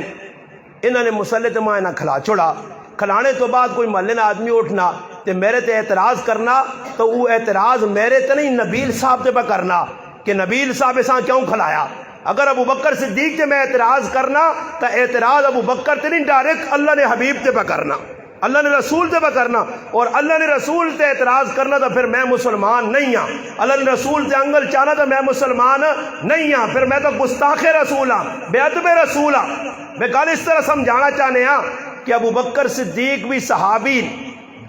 انہوں نے مصلی تے ماں نہ کھلا چھوڑا، کھلانے تو بعد کوئی محلے نہ آدمی اٹھنا تے میرے تے اعتراض کرنا، تو وہ اعتراض میرے تے نہیں نبیل صاحب تے پہ کرنا کہ نبیل صاحب ایسا کیوں کھلایا۔ اگر ابو بکر صدیق تے میں اعتراض کرنا تو اعتراض ابو بکر تے نہیں، ڈائریکٹ اللہ نے حبیب تے پہ کرنا، اللہ نے رسول تے پہ کرنا، اور اللہ نے رسول تے اعتراض کرنا تو پھر میں مسلمان نہیں ہاں، اللہ نے رسول تے انگل چانا تو میں مسلمان نہیں ہاں، پھر میں تو گستاخ رسول ہاں، بے ادب رسول ہاں۔ میں گل اس طرح سمجھانا چاہنے ہاں کہ ابو بکر صدیق بھی صحابی،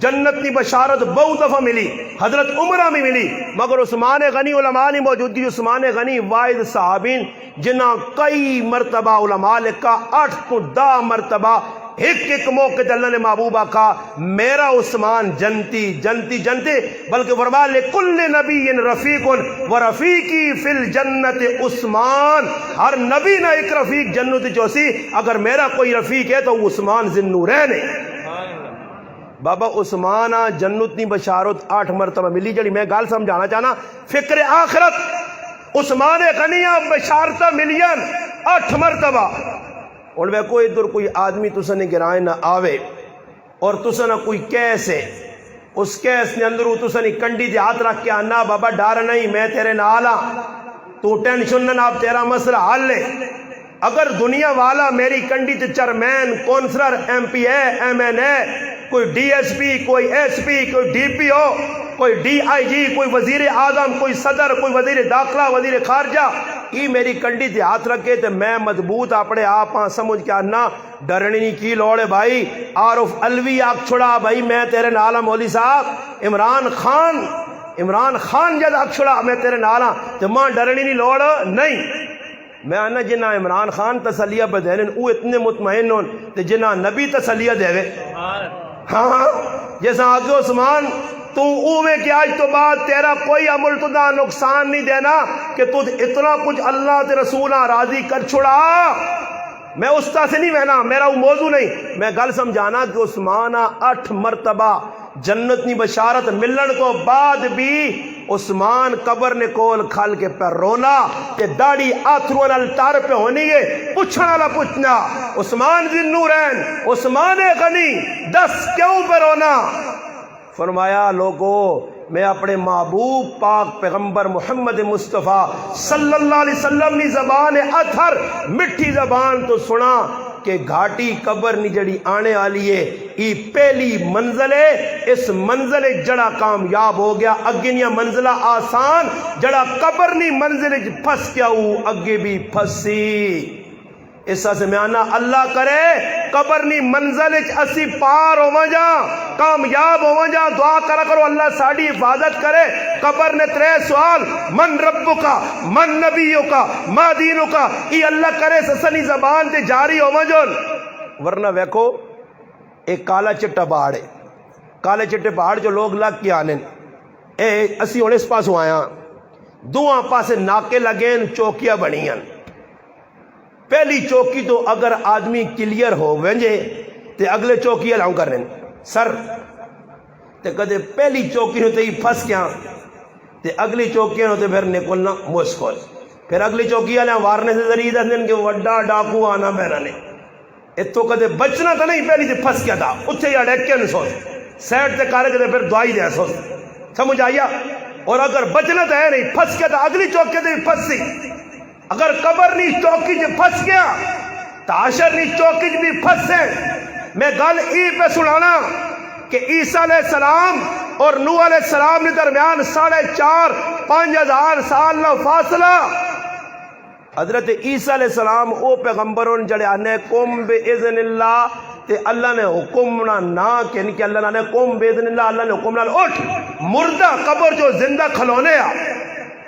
جنت کی بشارت بہت دفعہ ملی، حضرت عمرہ میں ملی، مگر عثمان غنی علماء نہیں موجودگی، عثمان غنی واحد صحابین جنہ کئی مرتبہ علماء لکھا 8 تو 10 مرتبہ ایک موقع تے اللہ نے محبوبہ کہا میرا عثمان جنتی جنتی جنتی، بلکہ فرمایا لکل نبی رفیق و رفیقی فی الجنت عثمان، ہر نبی نہ ایک رفیق جنت چوسی، اگر میرا کوئی رفیق ہے تو عثمان ذوالنورین ہے۔ بابا عثمان جنت نی بشارت 8 مرتبہ ملی، جڑی میں گل سمجھانا چاہنا فکر آخرت، عثمان غنی بشارت ملین 8 مرتبہ۔ اور میں کوئی ادھر کوئی آدمی تسا نے گرائے نہ آوے اور تسا نہ کوئی کیس ہے، اس کیس نے اندروں تسا نے کنڈی دے ہاتھ رکھ کے آنا بابا ڈر نہیں میں تیرے نال ہاں، تو ٹینشن نہ، اب تیرا مسئلہ حل ہے۔ اگر دنیا والا میری کنڈی تے چیئرمین، کونسلر، ایم پی اے، ایم این اے، کوئی ڈی ایس پی، کوئی ایس پی، کوئی ڈی پی او، کوئی ڈی آئی جی، کوئی وزیر اعظم، کوئی صدر، کوئی وزیر داخلہ، وزیر خارجہ، یہ میری کنڈی تے ہاتھ رکھے تو میں مضبوط اپنے آپ سمجھ کے آنا ڈرنی نہیں کی لوڑ ہے بھائی۔ عارف الوی آکھ چھڑا بھائی میں تیرے نالا مولوی صاحب، عمران خان جد آکھ چھڑا میں تیرے نالا، تو ماں ڈرنی نہیں لوڑ نہیں۔ میں آنا جنہ عمران خان تسلیہ پہ دے لیں وہ اتنے مطمئن ہوں تو جنہ نبی تسلیہ دے وے، ہاں جیسا آگے عثمان تو اوے کہ آج تو بعد تیرا کوئی عمل تو دا نقصان نہیں دینا کہ تو اتنا کچھ اللہ تے رسولہ راضی کر چھڑا۔ میں اس طرح سے نہیں بہنا، میرا وہ موضوع نہیں، میں گل سمجھانا کہ عثمان 8 مرتبہ جنت نی بشارت ملن تو بعد بھی عثمان قبر نے کول کھل کے پہ رونا کہ داڑھی آتھرو نال تار پہ ہونی ہے پوچھنا والا پوچھنا عثمان ذی نورین عثمان غنی دس کیوں پہ رونا؟ فرمایا لوگو میں اپنے محبوب پاک پیغمبر محمد مصطفیٰ صلی اللہ علیہ وسلم نی زبان اطہر مٹھی زبان تو سنا کہ گھاٹی قبر نی جڑی آنے والی ہے ای پہلی منزل ہے، اس منزل جڑا کامیاب ہو گیا اگے نیا منزلہ آسان، جڑا قبر نی منزل پھس کیا ہو اگے بھی پھسی۔ اس سے میں آنا اللہ کرے قبر نی منزل اسی پار ہو جا کامیاب ہو جا، دعا کرا کرو اللہ ساڑی حفاظت کرے۔ قبر نے 3 سوال من ربکا من نبیکا ما دینکا ای اللہ کرے سسنی زبان تے جاری ہو جون، ورنہ ویکھو ایک کالا چٹا پہاڑ ہے، کالے چٹے پہاڑ جو لوگ لگ کے آنے اسی ہوں اس پاسوں آیا دوہاں پاسے ناکے لگیں چوکیاں بنیاں، پہلی چوکی تو اگر آدمی کلیئر ہو ونجے تے اگلے چوکی الاؤں کر رہے ہیں سر تے کدے پہلی چوکی ہوتے ہی پھس کیا تے اگلی چوکیاں ہوتے پھر نکلنا مشکل، پھر اگلی چوکی الاؤں وارنے سے ذریعہ دن کہ وڈا ڈاکو آنا میرا نے اتو کدے بچنا تو نہیں، پہلی تے پھس کیا تھا اتھے یا ڈیکے نہیں سوچ سیٹ تے کارے کدے پھر دعائی دے سوچ، سمجھ آیا؟ اور اگر بچنا تو ہے نہیں پھس کیا تھا اگلی چوکی تے بھی پھس سی، اگر قبر نی چوکی جو پھس گیا تاشر نی چوکی جو بھی پھس سے۔ میں گل ای پہ سنانا کہ عیسیٰ علیہ السلام اور نوح علیہ السلام نے درمیان 4,500 ہزار سال نہ فاصلہ، حضرت عیسیٰ علیہ السلام او پیغمبروں جڑے آنے قم بِإِذْنِ اللہ تے اللہ نے حکم نہ کہ ان کے اللہ نے قم بِإِذْنِ اللہ اللہ نے حکم نہ اٹھ مردہ قبر جو زندہ کھلونے آ۔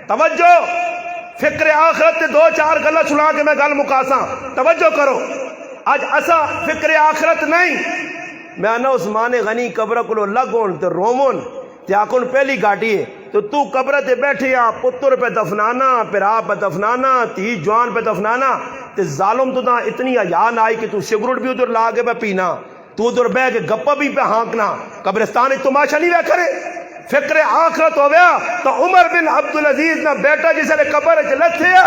توجہ فکر آخرت تے 2-4 گلہ سنا کے میں گل مکاساں، توجہ کرو آج اسا فکر آخرت نہیں۔ میں آنا عثمان غنی قبر کو لگون تے رومون تے آکن پہلی گاٹی ہے تو قبر تے بیٹھے پتر پہ دفنانا پھرا پہ دفنانا تی جوان پہ دفنانا تے ظالم تو اتنی حیا نہ آئی کہ تو سگریٹ بھی ادھر لا کے پہ پینا، تو ادھر بہ کے گپا بھی پہ ہانکنا، قبرستان تماشا نہیں وے کرے۔ فکر آخرت ہو گیا تو عمر بن عبدالعزیز نہ بیٹا جسے لے قبر چلتھیا،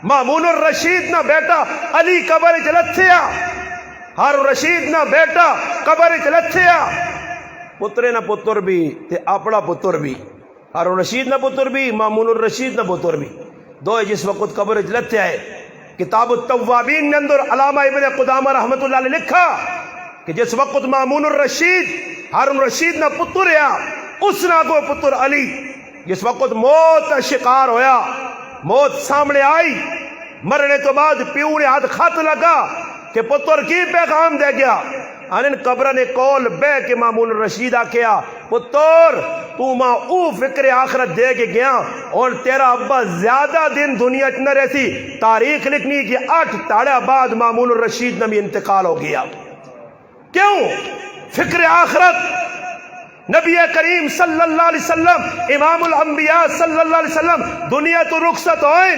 مامون الرشید نہ بیٹا علی قبر چلتھیا، ہارون رشید نہ بیٹا قبر چلتھیا، پترے نہ پتر بھی تے اپنا پتر بھی، ہارون رشید نہ پتر بھی مامون الرشید نہ پتر بھی، دو جس وقت قبر چلتھیا ہے۔ کتاب التوابین نے اندر علامہ ابن قدامہ رحمت اللہ علیہ لکھا کہ جس وقت مامون الرشید ہارون رشید نہ پتر ہے اس نہ کو پتر علی جس وقت موت کا شکار ہویا، موت سامنے آئی، مرنے تو بعد پیو نے ہاتھ خط لگا کہ پتر کی پیغام دے گیا، ان قبر نے کول بے کے مامون الرشید آکھیا پتر تو ماں او فکر آخرت دے کے گیا اور تیرا ابا زیادہ دن دنیا نہ رہتی، تاریخ لکھنی کہ 8 تاڑے بعد مامون الرشید نے بھی انتقال ہو گیا۔ کیوں؟ فکر آخرت۔ نبی کریم صلی اللہ علیہ وسلم امام الانبیاء صلی اللہ علیہ وسلم دنیا تو رخصت ہوئیں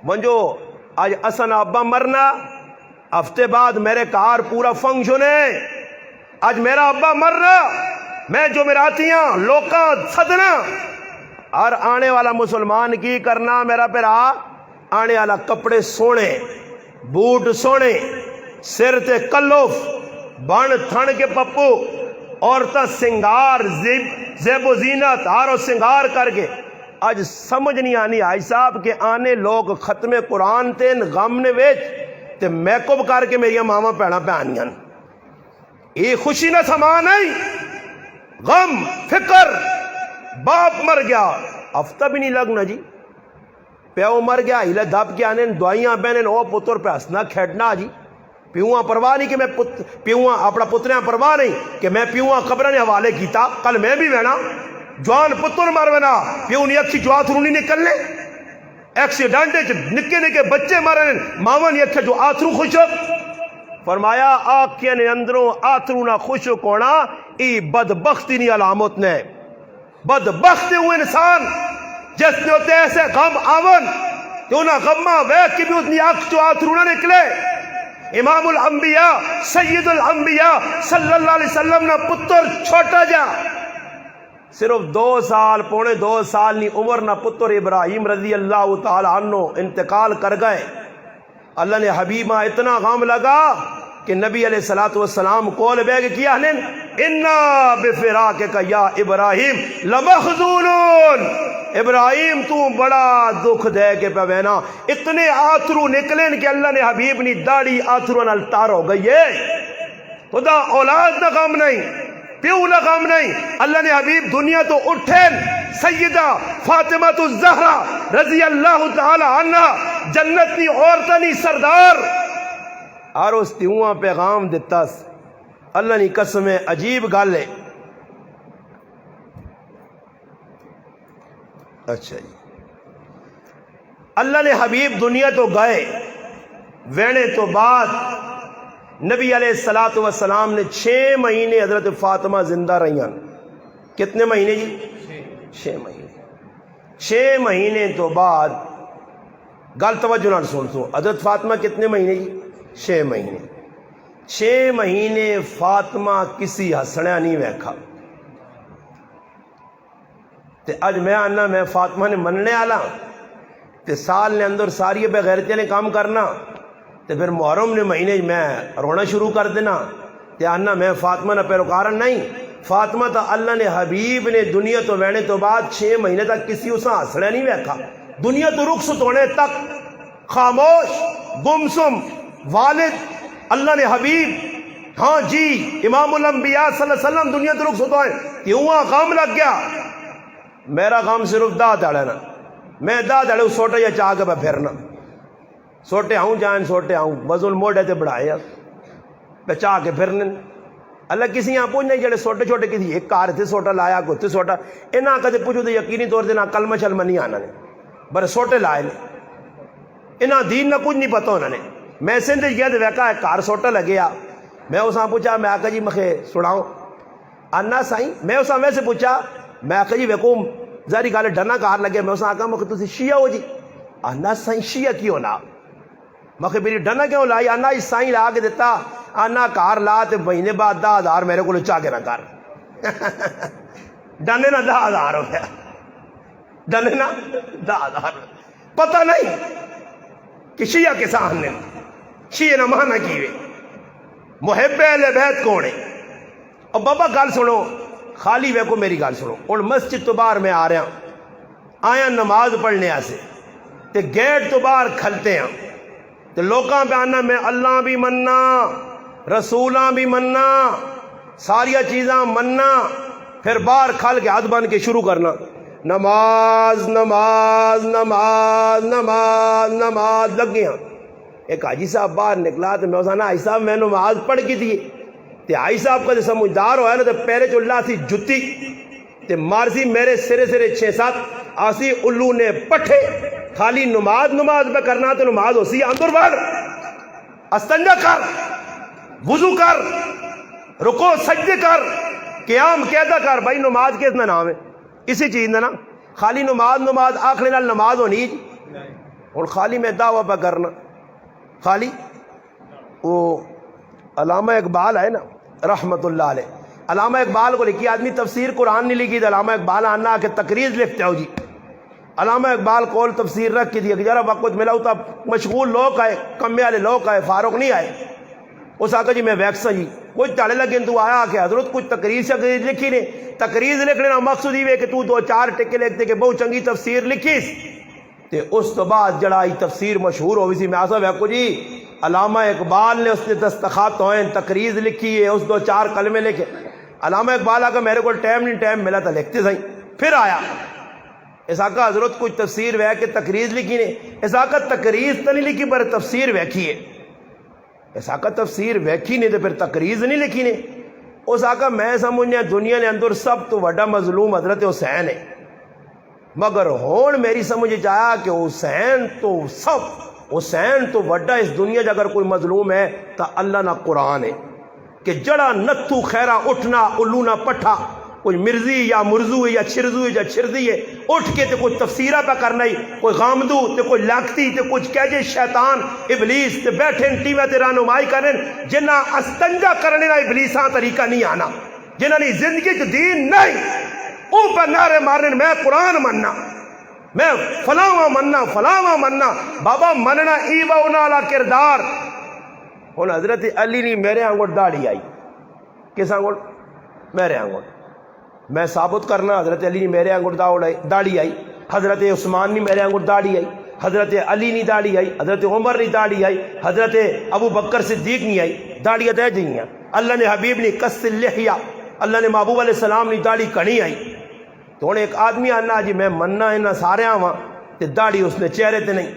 منجو آج اسن ابا مرنا ہفتے بعد میرے کار پورا فنکشن ہے، آج میرا ابا مرنا میں جمعراتیاں لوکاں صدنا، اور آنے والا مسلمان کی کرنا میرا پیرا آنے والا کپڑے سونے بوٹ سونے سر تے کلوف بن تھن کے پپو عورتہ سنگار زیب و زینت ہار و سنگار کر کے آج سمجھ نہیں آنی آئی صاحب کہ آنے لوگ ختم قرآن تے غم نے ویچ تے میک اپ کر کے میری ماما پیڑا پہ آنیاں، یہ خوشی نہ سما نہیں، غم فکر، باپ مر گیا ہفتہ بھی نہیں لگنا جی، پیو مر گیا ہیلے دب کے آنے دعائیاں بہنیں او پتر پہ ہسنا کھیڑنا جی، پیوہاں پرواہ نہیں کہ میں پیوہاں اپنا پتریاں پرواہ نہیں کہ میں پیوہاں قبرہ نے حوالے کیتا، کل میں بھی وینا جوان پتر مر وینا پیو نہیں اکھی جو آتھرو نہیں نکلنے، ایکسیڈنٹ نکے نکے بچے مرنے ماما نہیں اکھے جو آتھرو خوشک، فرمایا آکھیں نے اندروں آتھرو نہ خوشک ہونا ای بدبختی نہیں علامت نے، بدبخت ہوئے انسان جس نے ہوتے ایسے غم آون کہ انہاں غمہ ویک کی بھی اتنی آنکھ جو آتھرو نہ نکلے، امام الانبیاء سید الانبیاء صلی اللہ علیہ وسلم نے پتر چھوٹا جا صرف 2 سال پونے 2 سال نی عمر نہ پتر ابراہیم رضی اللہ تعالی عنہ انتقال کر گئے. اللہ نے حبیب ماں اتنا غم لگا کہ نبی علیہ الصلوۃ والسلام کول بے کے کیا ہن انا بفراقک یا ابراہیم لمحزونون. ابراہیم تو بڑا دکھ دے کے پوینا. اتنے آترو نکلن کہ اللہ نے حبیب نی داڑھی آترو نال تار ہو گئی ہے. خدا اولاد نہ غم نہیں، پیو نہ غم نہیں. اللہ نے حبیب دنیا تو اٹھن سیدہ فاطمہ الزہرا رضی اللہ تعالی عنہ جنت نی عورتاں نی سردار اور اس تیواں پیغام دیتا. اللہ نی قسم ہے عجیب گل ہے. اچھا جی، اللہ نے حبیب دنیا تو گئے وینے تو بعد نبی علیہ الصلوۃ والسلام نے 6 مہینے حضرت فاطمہ زندہ رہیاں. کتنے مہینے جی؟ 6 مہینے. 6 مہینے تو بعد گل توجہ نال سن سو. حضرت فاطمہ کتنے مہینے جی؟ 6 مہینے. 6 مہینے فاطمہ کسی ہسنیا نہیں ویکھا. تے اج میں آنا میں فاطمہ نے مننے آلا تے سال نے اندر ساری بغیرتی نے کام کرنا تے پھر محرم نے مہینے میں رونا شروع کر دینا تے آنا میں فاطمہ نہ پیروکارن نہیں. فاطمہ تا اللہ نے حبیب نے دنیا تو وینے تو بعد 6 مہینے تک کسی اسا ہسنیا نہیں ویکھا. دنیا تو رخصت ہونے تک خاموش گمسم. والد اللہ نے حبیب ہاں جی امام الانبیاء صلی اللہ علیہ وسلم دنیا تو رخصت ہوئے. کیوں غم لگ گیا. میرا غم صرف 10 دہاڑے نا. میں 10 دہاڑے سوٹے یا چاہ کے میں پھرنا سوٹے آؤں جان سوٹے آؤں وزن موڑے تے بڑھائے میں چاہ کے پھرنے. اللہ کسی یہاں پوچھنا جڑے چھوٹے چھوٹے کسی ایک کار تھے سوٹا لایا کوئی تھے سوٹا انہاں کدے پوچھو تو یقینی طور سے نہ کلمہ شلمہ نہیں آنا نے بڑے سوٹے لائے نے. انہاں دین نہ کچھ نہیں پتہ انہوں نے. میں سندھ گیا تو ویکا کار سوٹا لگیا. میں اساں پوچھا میں آقا جی مکھے سناؤ آنا سائیں. میں اساں ویسے پوچھا میں آقا جی ویکو ظاہری گل ڈنا کار لگے. میں اساں آقا مکھے تسی شیعہ ہو جی؟ آنا سائیں شیعہ کیوں نا مکھے میری ڈنا کیوں لائی؟ آنا جی سائیں لا کے دیتا. آنا کار لا تے مہینے بعد 10,000 میرے کو چاہ کے نہ کر ڈنے نہ 10,000 ہو گیا. ڈنے نہ 10,000 پتہ نہیں کہ شیعہ کسان نے شیعہ نہ مانا کیوے محب اہل بیت کون ہے. اور بابا گل سنو خالی ویکو میری گل سنو. اور مسجد تو باہر میں آ رہا آیا نماز پڑھنے آسے تے گیٹ تو باہر کھلتے ہیں تے لوکاں پہ آنا میں اللہ بھی مننا رسولاں بھی مننا ساریا چیزاں مننا. پھر باہر کھل کے ہاتھ بن کے شروع کرنا نماز نماز نماز نماز نماز لگ گیا. ایک حاجی صاحب باہر نکلا تو میں اسانا حاجی صاحب میں نماز پڑھ کی تھی. تے حاجی صاحب کا جو سمجھدار ہوا نا تو پہلے جو اللہ تھی جتی تے مارسی میرے سرے 6-7 آسی الو نے پٹھے. خالی نماز پہ کرنا تو نماز ہو سی اندر بار استنجا کر وضو کر رکو سجدے کر قیام قیدا کر. بھائی نماز کس نا نام ہے اسی چیز نا خالی نماز آخری نال نماز ہونی جی. اور خالی میں دعویٰ پہ کرنا خالی وہ علامہ اقبال ہے نا رحمت اللہ علیہ. علامہ اقبال کو لکھی آدمی تفسیر قرآن نہیں لکھی تو علامہ اقبال آنا کہ تقریر لکھتے ہو جی. علامہ اقبال کول تفسیر رکھ کے دیا کہ ذرا وقت ملا ہوتا مشغول لوگ آئے کمے والے لوگ آئے فاروق نہیں آئے. اس آقا جی میں ویکسا جی کچھ تاڑے لگے تو آیا کہ حضرت کچھ تقریر سے لکھی نے. تقریر لکھنے کا مقصد یہ ہے کہ تو 2-4 ٹکے لکھتے کہ بہت چنگی تفسیر لکھیس. تے اس تو بعد جڑائی تفسیر مشہور ہوئی سی. میں آسا ویکو جی علامہ اقبال نے اس نے دستخط ہوئے تقریر لکھی ہے اس 2-4 کلمے لکھے. علامہ اقبال آقا میرے کو ٹائم ملا تھا لکھتے سائیں. پھر آیا اس آقا حضرت کچھ تفسیر وے کے تقریر لکھی نے. اس آقا تقریر تو نہیں لکھی پر تفسیر ویکھی ہے. اس آقا تفسیر ویکھی نے تو پھر تقریر نہیں لکھی نے. اس آقا میں سمجھنے دنیا نے اندر سب تو بڑا مظلوم حضرت حسین ہے. مگر ہون میری سمجھ آیا کہ حسین تو وڈا اس دنیا جا اگر کوئی مظلوم ہے تو اللہ نہ قرآن ہے کہ جڑا نتھو خیرہ اٹھنا الو نہ پٹھا کوئی مرزی یا مرزو ہے یا چھرزو ہے یا چھردی ہے اٹھ کے تے کوئی تفسیرہ پہ کرنا ہی، کوئی غامدو تے کوئی لگتی تے کچھ کہجے شیطان ابلیس تے بیٹھیں ٹیوے تے رہنمائی کریں جنہ استنجا کرنے نا ابلیساں طریقہ نہیں آنا، جنہ نے زندگی جو دین نہیں او پہ نعرے مارنے میں قرآن مننا، میں فلاں مننا بابا مننا ایبا انالا کردار۔ ہن حضرت علی نہیں میرے آنگوٹ داڑھی آئی، کس آنگوٹ؟ میرے آنگوٹ میں ثابت کرنا حضرت علی نہیں میرے آنگوٹ داڑھی آئی، حضرت عثمان نہیں میرے آنگوٹ داڑھی آئی، حضرت علی نہیں داڑھی آئی، حضرت عمر نہیں داڑھی آئی، حضرت ابو بکر صدیق نہیں آئی، داڑیاں دے جائیں۔ اللہ نے حبیب نے قص اللحیہ، اللہ نے محبوب علیہ السلام نے داڑھی کڑی آئی۔ تو ہن ایک آدمی آنا جی میں مننا ہے نہ سارے آواں تے داڑھی اس نے چہرے تے نہیں،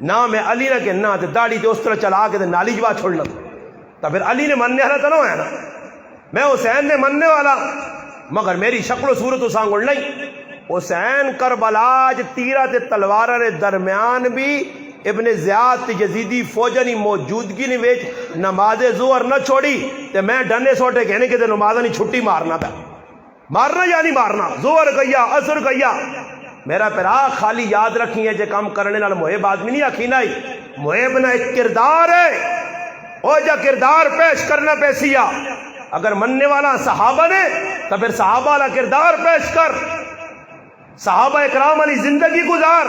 نہ میں علی نہ کہ نہ تے داڑھی تے اس طرح چلا کے تے نالی جوا چھوڑنا، تو پھر علی نے مننے والا تو نہ ہویا نا، میں حسین نے مننے والا مگر میری شکل و صورت اس آنگل نہیں۔ حسین کربلا تیرہ تے تلوارہ نے درمیان بھی ابن زیاد تے یزیدی فوجانی موجودگی نے ویچ نماز ظہر نہ چھوڑی تے میں ڈنے سوٹے کہنے کہ تے نمازہ نہیں چھٹی مارنا پہ، مارنا یا نہیں مارنا، ظہر گیا عصر گیا۔ میرا پیرا خالی یاد رکھی ہے جے کام کرنے نال محب آدمی نہیں آکھی نہیں، محب نہ ایک کردار ہے، او جا کردار پیش کرنا پیسیا۔ اگر مننے والا صحابہ نے تو پھر صحابہ والا کردار پیش کر، صحابہ اکرام والی زندگی گزار۔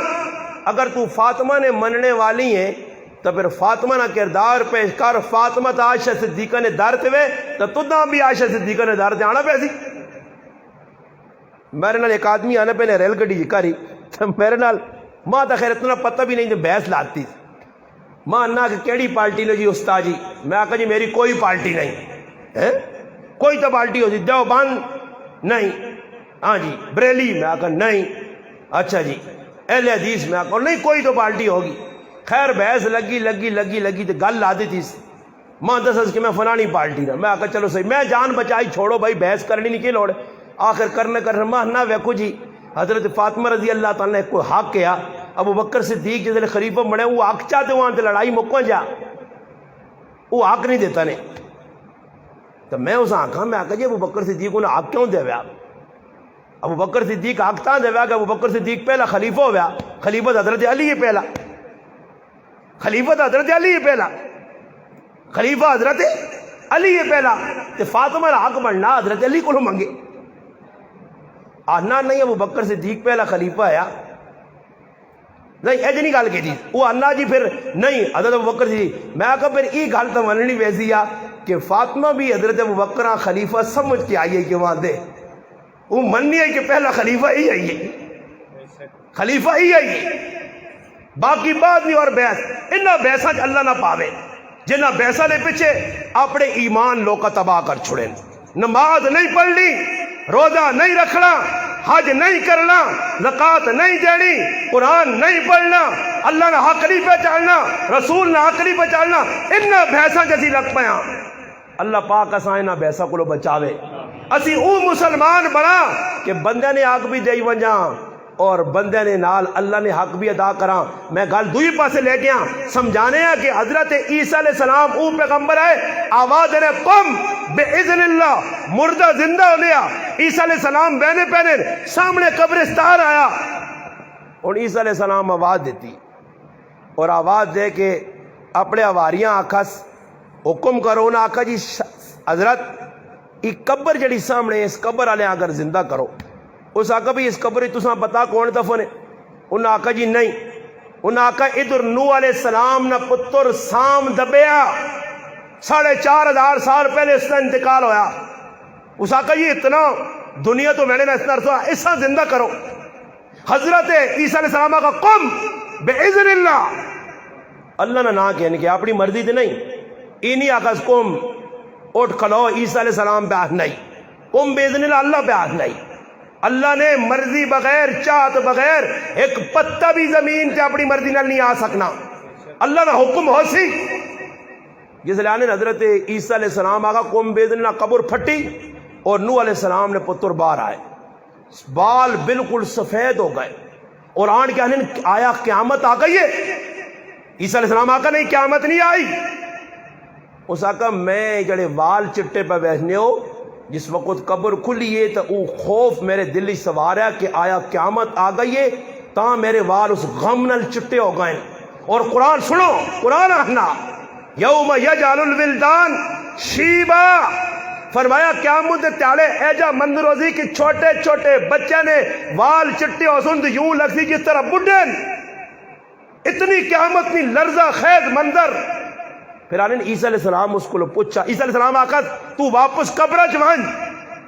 اگر تو فاطمہ نے مننے والی ہیں تو پھر فاطمہ نہ کردار پیش کر۔ فاطمہ تو عائشہ صدیقہ نے دارتے ہوئے تو تدہ بھی عائشہ صدیقہ نے دارتے آنا پیسی۔ میرے نال ایک آدمی آنے پہ نے ریل گڈی جی کری تو میرے نال ماں تا خیر اتنا پتہ بھی نہیں جو بحث لاتی، ماں نہ کہ کیڑی پارٹی نے جی استاد جی، میں آکھا جی میری کوئی پارٹی نہیں، کوئی تو پارٹی ہو جی، دیوبند نہیں، ہاں جی بریلی، میں آکھا نہیں، اچھا جی اہل حدیث، میں آکھا نہیں کوئی تو پارٹی ہوگی۔ خیر بحث لگی تو گل لا دی تھی، ماں دس کہ میں فلانی پارٹی نہ، میں آکھا چلو صحیح، میں جان بچائی چھوڑو بھائی بحث کرنی نہیں کی لوڑ۔ آخر کرنے ماں نہ ویکھو جی حضرت فاطمہ رضی اللہ تعالیٰ نے کوئی حق کیا، ابو بکر صدیق جس خلیفہ بنے وہ حق چاہتے وہاں تے لڑائی مکو جا، وہ حق نہیں دیتا نے۔ تو میں اس آنکھا میں آکھا جی ابو بکر صدیق انہیں حق کیوں دے ویا؟ ابو بکر صدیق حق تاں دے ویا کہ ابو بکر صدیق پہلا خلیفہ ہویا، خلیفہ حضرت علی ہے پہلا، خلیفہ حضرت علی ہے پہلا، خلیفہ حضرت علی ہے پہلا، تے فاطمہ کا حق بننا حضرت علی کو منگے۔ آنا نہیں ابو بکر صدیق پہلا خلیفہ ہے نہیں، ایج نہیں گل کی تھی وہ آنا جی پھر نہیں حضرت ابو بکر صدیق، میں کہا پھر یہ گل تو مننی ویسی آ کہ فاطمہ بھی حضرت ابو بکر خلیفہ سمجھ کے آئیے کہ وہاں دے وہ مننی ہے کہ پہلا خلیفہ ہی آئیے، خلیفہ ہی آئیے، باقی بات نہیں۔ اور بحث انہا بحثہ اللہ نہ پاوے جنہ بحثہ لے پیچھے اپنے ایمان لوگ کا تباہ کر چھوڑیں، نماز نہیں پڑھنی، روزہ نہیں رکھنا، حج نہیں کرنا، زکوٰۃ نہیں دینی، قرآن نہیں پڑھنا، اللہ نے حق نہیں پہچاننا، رسول نے حق نہیں پہچاننا، انہا بحثہ جیسی لگ پیا۔ اللہ پاک اساں انہا بحثہ کو بچاوے، اسی او مسلمان بنا کہ بندے نے حق بھی دئی ونجاں اور بندے نے نال اللہ نے حق بھی ادا کراں۔ میں گل دوئی پاسے لے گیا سمجھانے ہیں کہ حضرت عیسیٰ علیہ السلام او پیغمبر ہے، آواز نے قم بِإِذْنِ اللہ، مردہ زندہ ہو لیا۔ عیسیٰ علیہ السلام بہنے پہنے سامنے قبرستان آیا اور عیسیٰ علیہ السلام آواز دیتی اور آواز دے کے اپنے آواریاں آکھس حکم کرو، انہاں آکھا جی حضرت ایک قبر جڑی سامنے اس قبر والے اگر زندہ کرو۔ اس آقا بھی اس قبر تساں پتا کون دفن ہے؟ انہاں آقا جی نہیں، انہاں آقا ادھر نوح علیہ السلام نہ پتر سام دبیا 4,500 سال پہلے اس کا انتقال ہویا۔ اس آقا جی اتنا دنیا تو میں نے اتنا رسول ایسا زندہ کرو۔ حضرت عیسیٰ علیہ السلام کا قم بِإِذْنِ اللہ، اللہ نے نہ کہنے کہ اپنی مرضی دے نہیں، اینی آقا قم اٹھ کھلو عیسیٰ علیہ السلام پہ آخ نہیں، قم بِإِذْنِ اللہ اللہ پہ آخ نہیں۔ اللہ نے مرضی بغیر چاہت بغیر ایک پتہ بھی زمین تے اپنی مرضی نال نہیں آ سکنا، اللہ کا حکم ہو سی۔ جس لیے حضرت عیسیٰ علیہ السلام آگا قم بِإِذْنِ اللہ قبر پھٹی اور نوح علیہ السلام نے پتر باہر آئے، بال بالکل سفید ہو گئے اور آن کے آیا قیامت آ گئی ہے؟ عیسیٰ علیہ السلام آقا نہیں قیامت نہیں آئی۔ اس آقا میں جڑے وال چٹے پہ بیٹھنے ہو جس وقت قبر کھلی ہے تو وہ خوف میرے دل سوار ہے کہ آیا قیامت آ گئی ہے تا میرے وال اس غم نال چٹے ہو گئے. اور قرآن سنو، قرآن آنا یوم یجعل الولدان شیبا، فرمایا قیامت تیالے ایجا مندروزی کی چھوٹے چھوٹے بچے نے وال چٹے ہو سند یوں لگتی جس طرح بڈھن. اتنی قیامت نہیں لرزہ خیز منظر. پھر آنے عیسیٰ علیہ السلام اس کو پوچھا، عیسیٰ علیہ السلام آکھا تو واپس قبرہ چوانج.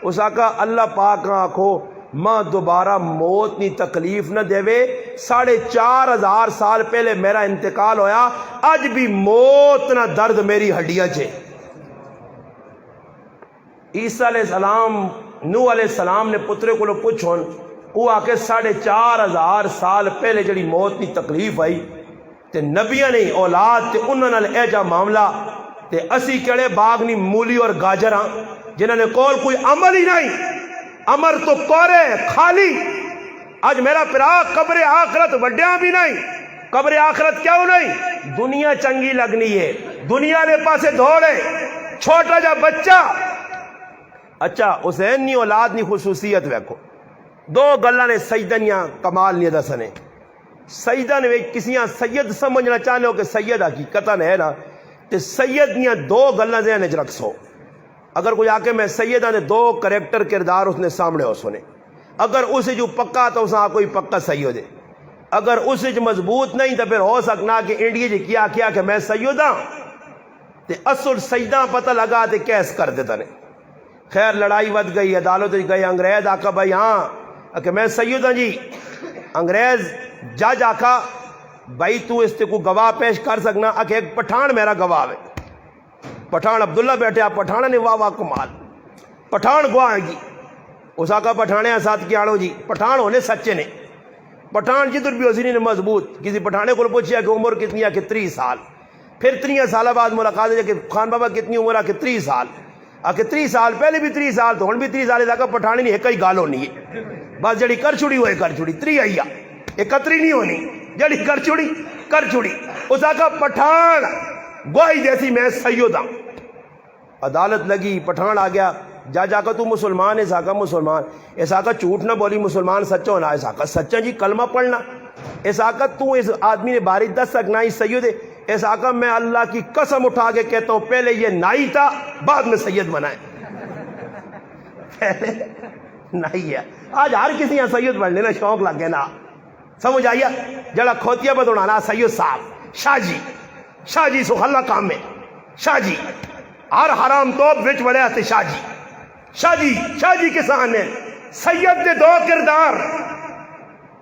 اس آکھا اللہ پاک آنکھو ماں دوبارہ موت نی تکلیف نہ دے وے، 4,500 سال پہلے میرا انتقال ہویا، آج بھی موت نہ درد میری ہڈیاں چھے. عیسیٰ علیہ السلام نوح علیہ السلام نے پترے کو پوچھون، وہ آ کے 4,500 سال پہلے جڑی موت نی تکلیف آئی تے نبیاں نے اولاد تے انہوں نے ایجا معاملہ تے اسی کڑے باغ نی مولی اور گاجراں جنہوں نے کول کوئی عمل ہی نہیں، امر تو کورے خالی. آج میرا پرا قبر آخرت وڈیاں بھی نہیں. قبر آخرت کیوں نہیں؟ دنیا چنگی لگنی ہے، دنیا نے پاسے دھوڑے. چھوٹا جا بچہ، اچھا حسین نی اولاد نی خصوصیت ویکھو، 2 گلاں نے سجدہ نیاں کمال نہیں دسنے. سجدہ نے کسی سید سمجھنا چاہنے ہو کہ سید حقیقتاً ہے نا تے سید نیاں 2 گلاں ذہن وچ رکھ سو. اگر کوئی آ کے میں سیدہ نے 2 کریکٹر کردار اس نے سامنے ہو سنے، اگر اس جو پکا تو اساں کوئی پکا سید ہے، اگر اس مضبوط نہیں تو پھر ہو سکنا کہ انڈیا جی کیا کہ میں سید ہاں تے اصل سجدہ پتہ لگا تے کیس کر دیتا نے. خیر لڑائی ود گئی، عدالت گئی، انگریز آکھا بھائی ہاں کہ میں سید ہاں جی. انگریز جج آکھا بھائی تو اس تے کو گواہ پیش کر سکنا؟ کہ ایک پٹھان میرا گواہ ہے. پٹھان عبداللہ بیٹھے، آپ پٹھان نے واہ واہ کمال، پٹھان گواہ جی. اس آقا پٹھانے ساتھ کی آڑو جی، پٹھان ہونے سچے نے. پٹھان جدھر بھی حسینی نے مضبوط. کسی پٹھانے کو پوچھا کہ عمر کتنی ہے؟ کہ 30 سال. پھر 30 سال بعد ملاقات ہے کہ خان بابا کتنی عمر ہے؟ کہ 30 سال. کہ 30 سال پہلے بھی 30 سال تو ہن بھی 30 سال. آقا پٹھانے نہیں ایک ہی گال ہونی ہے، بس جڑی کر چھڑی ہوئے کر چھڑی، 30 آئی 31 نہیں ہونی، جڑی کر چھڑی کر چھڑی. اس آقا پٹھان گواہی جیسی میں سید ہوں. عدالت لگی، پٹھان آ گیا، جج آقا تو مسلمان ہے؟ اس آقا مسلمان. اس آقا جھوٹ نہ بولی، مسلمان سچا ہونا. اس آقا سچا جی، کلمہ پڑھنا. اس آقا تو اس آدمی نے باری دس سکنا ہی سید ہے؟ اس آقا میں اللہ کی قسم اٹھا کے کہتا ہوں پہلے یہ نائی تھا، بعد میں سید بنائے. پہلے نائی ہے. آج ہر کسی یہاں سید بن لینا شوق لگ گیا نا. سمجھ آئیا؟ جڑا کھوتیا بدوڑانا سید صاحب، شاہ جی سخلا کام میں، شاہ جی ہر حرام توپ وچ بڑے آتے. شاہ جی کسان نے سید دے 2 کردار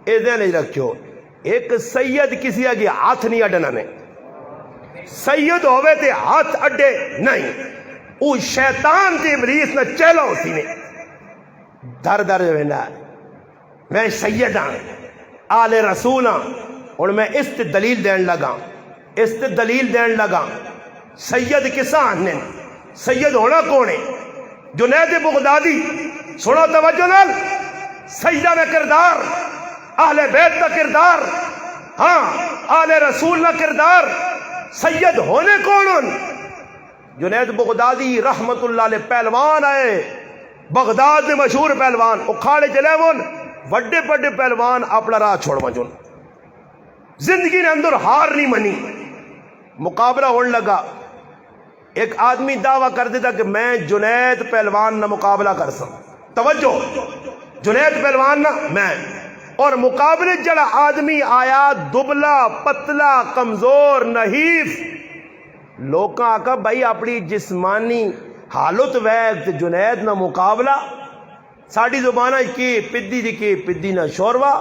اے دین رکھو. ایک سید کسی اگے ہاتھ نہیں اڈنا نے، سید ہوئے تے ہاتھ اڈے نہیں. او شیطان تے ابلیس نہ چہلا ہوتی نے در وینا میں سید ہاں، آل رسول ہاں. اور میں اس تے دلیل دین لگا. سید کسان نے، سید ہونا کون ہے؟ جنید بغدادی. سنو توجہ نال، سجدہ میں کردار، اہل بیت کا کردار، ہاں آل رسول کا کردار. سید ہونے کون؟ جنید بغدادی رحمت اللہ علیہ پہلوان آئے، بغداد میں مشہور پہلوان. اکھاڑے چلے ون بڑے بڑے پہلوان اپنا راہ چھوڑ وجن. زندگی نے اندر ہار نہیں منی. مقابلہ ہونے لگا. ایک آدمی دعویٰ کر دیتا کہ میں جنید پہلوان نہ مقابلہ کر سکوں. توجہ، جنید پہلوان نہ میں. اور مقابلے جڑا آدمی آیا دبلا پتلا کمزور نحیف، لوکاں آکا بھائی اپنی جسمانی حالت ویگ جنید نہ مقابلہ. ساڑی زبانہ کی پدی دی کی پدی نہ شوروا.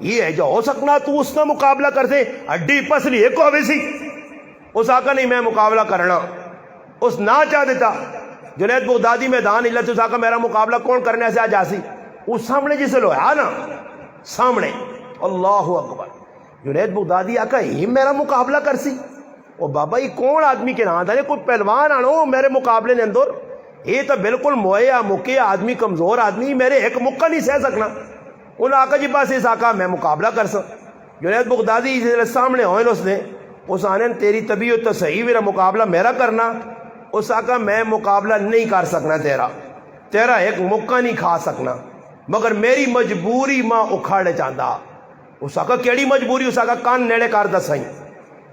یہ ہے جو ہو سکنا تو اس نہ مقابلہ کرتے ہڈی پسلی ایک ہوئے سی. اس آقا نہیں میں مقابلہ کرنا. اس نہ چاہ دیتا. جنید بغدادی میدان علت اس آقا میرا مقابلہ کون کرنے سے آ جاسی؟ اس سامنے جسے لویا نا سامنے. اللہ اکبر. جنید بغدادی آقا ہی میرا مقابلہ کرسی. او بابا یہ کون آدمی کے نام تھا؟ کوئی پہلوان آنو میرے مقابلے نے اندر. یہ تو بالکل مویا مکے آدمی، کمزور آدمی، میرے ایک مکہ نہیں سہ سکنا. انہوں آقا جی بس اس آقا میں مقابلہ کر سکتا. جنید بغدادی سامنے ہوئے اس نے اس آنے تیری طبیعت تو صحیح، میرا مقابلہ میرا کرنا. اس آقا میں مقابلہ نہیں کر سکنا تیرا. تیرا ایک مکہ نہیں کھا سکنا، مگر میری مجبوری ماں اکھاڑے چاہتا۔ اس آقا کیڑی مجبوری؟ اس آقا کان نیڑے کر دسائیں،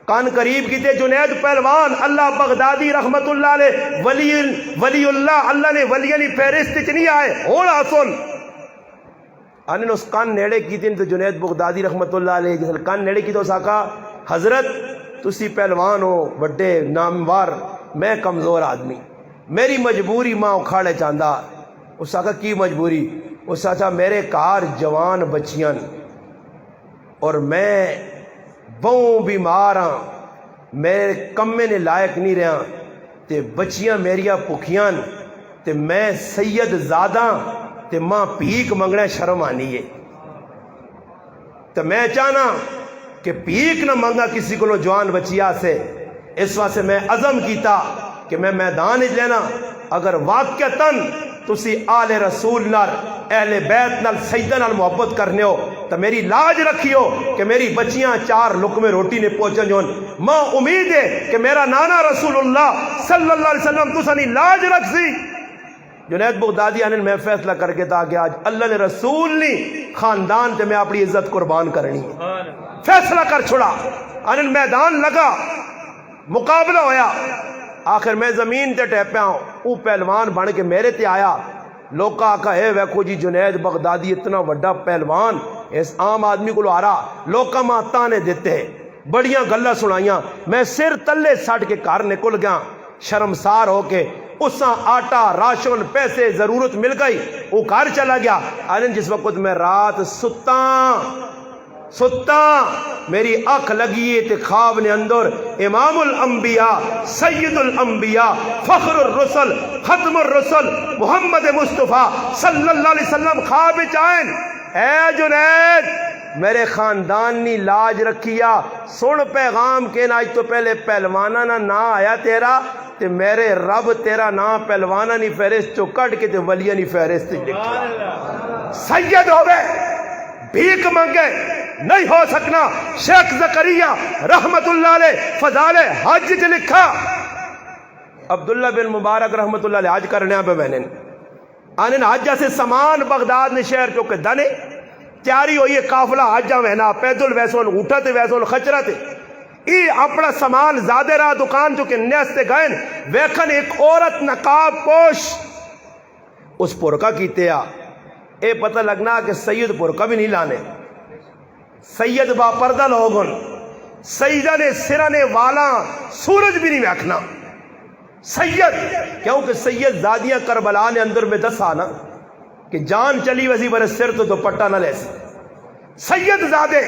کان قریب کیتے۔ جنید پہلوان اللہ بغدادی رحمت اللہ علیہ ولی اللہ، اللہ نے ولیاں دی فہرست وچ نہیں آئے ہونا سن انہوں اس کان نیڑے کیتے تو جنید بغدادی رحمت اللہ علیہ جس کان نیڑے کیتے اس آقا حضرت تسی پہلوان ہو بڑے نامور، میں کمزور آدمی، میری مجبوری ماں اکھاڑے چاہتا۔ اس آقا کی مجبوری؟ اس آقا میرے کار جوان بچیاں اور میں بہوں بیمار ہاں، میرے کمے نے لائق نہیں رہا تے بچیاں میریاں پکھیاں تے میں سید زادہ تے ماں پیک منگنا شرم آنی ہے، تو میں چاہنا کہ پیک نہ منگا کسی کو جوان بچیا سے۔ اس واسطے میں عزم کیتا کہ میں میدان ہی لینا، اگر واقعتاً تسی آل رسول نال اہل بیت نال سیدہ نال محبت کرنے ہو تو میری لاج رکھیو کہ میری بچیاں 4 لقمے روٹی نے پہنچن جون۔ ماں امید ہے کہ میرا نانا رسول اللہ صلی اللہ علیہ وسلم تسانی لاج رکھ سی۔ جنید بغدادی آنے میں فیصلہ کر کے تھا کہ آج اللہ نے رسول نہیں خاندان تے میں اپنی عزت قربان کرنی ہے، فیصلہ کر چھڑا۔ آنے میدان لگا، مقابلہ ہویا، آخر میں زمین تے ٹیپیا ہوں، وہ پہلوان بن کے میرے تے آیا۔ لوگ آکا ہے ویکھو جی جنید بغدادی اتنا وڈا پہلوان اس عام آدمی کو آ رہا، لوگ ماں تانے دیتے بڑیاں گلہ سنائیاں، میں سر تلے سٹ کے گھر نکل گیا شرمسار ہو کے۔ اساں آٹا راشن پیسے ضرورت مل گئی، وہ گھر چلا گیا۔ آنن جس وقت میں رات ستا میری اکھ لگی تے خواب نے اندر امام الانبیاء سید الانبیاء فخر الرسل ختم الرسل محمد مصطفیٰ صلی اللہ علیہ وسلم خواب چائن، اے جنید میرے خاندان نی لاج رکھیا، سن پیغام کے آج تو پہلے پہلوانا نہ آیا تیرا تے میرے رب تیرا نام پہلوانا نی فہرست چو کٹ کے تے ولیہ نی فہرست لکھا۔ سید ہوئے بھیک منگے نہیں ہو سکنا۔ شیخ زکریا رحمت اللہ علیہ فضال حج چ لکھا، عبداللہ بن مبارک رحمت اللہ علیہ حج کرنے پہ بہنیں آنن حج سے سامان بغداد نے شہر چو کے دنے تیاری ہوئی ہے، قافلہ حجاں وہنا پیدل ویسون اٹھا تے ویسون خچرہ تے ای اپنا سامان زیادہ راہ دکان چکے نیستے گئن ویکھن ایک عورت نقاب پوش اس پرکا کیتے آ، اے پتہ لگنا کہ سید پرکا بھی نہیں لانے، سید با پردہ لوگن، سیدہ نے سرہ نے والا سورج بھی نہیں ویکھنا سید، کیونکہ سید زادیاں کربلا نے اندر میں دس آنا کہ جان چلی ویسی برے سر تو دوپٹہ نہ لے سی۔ سید زادے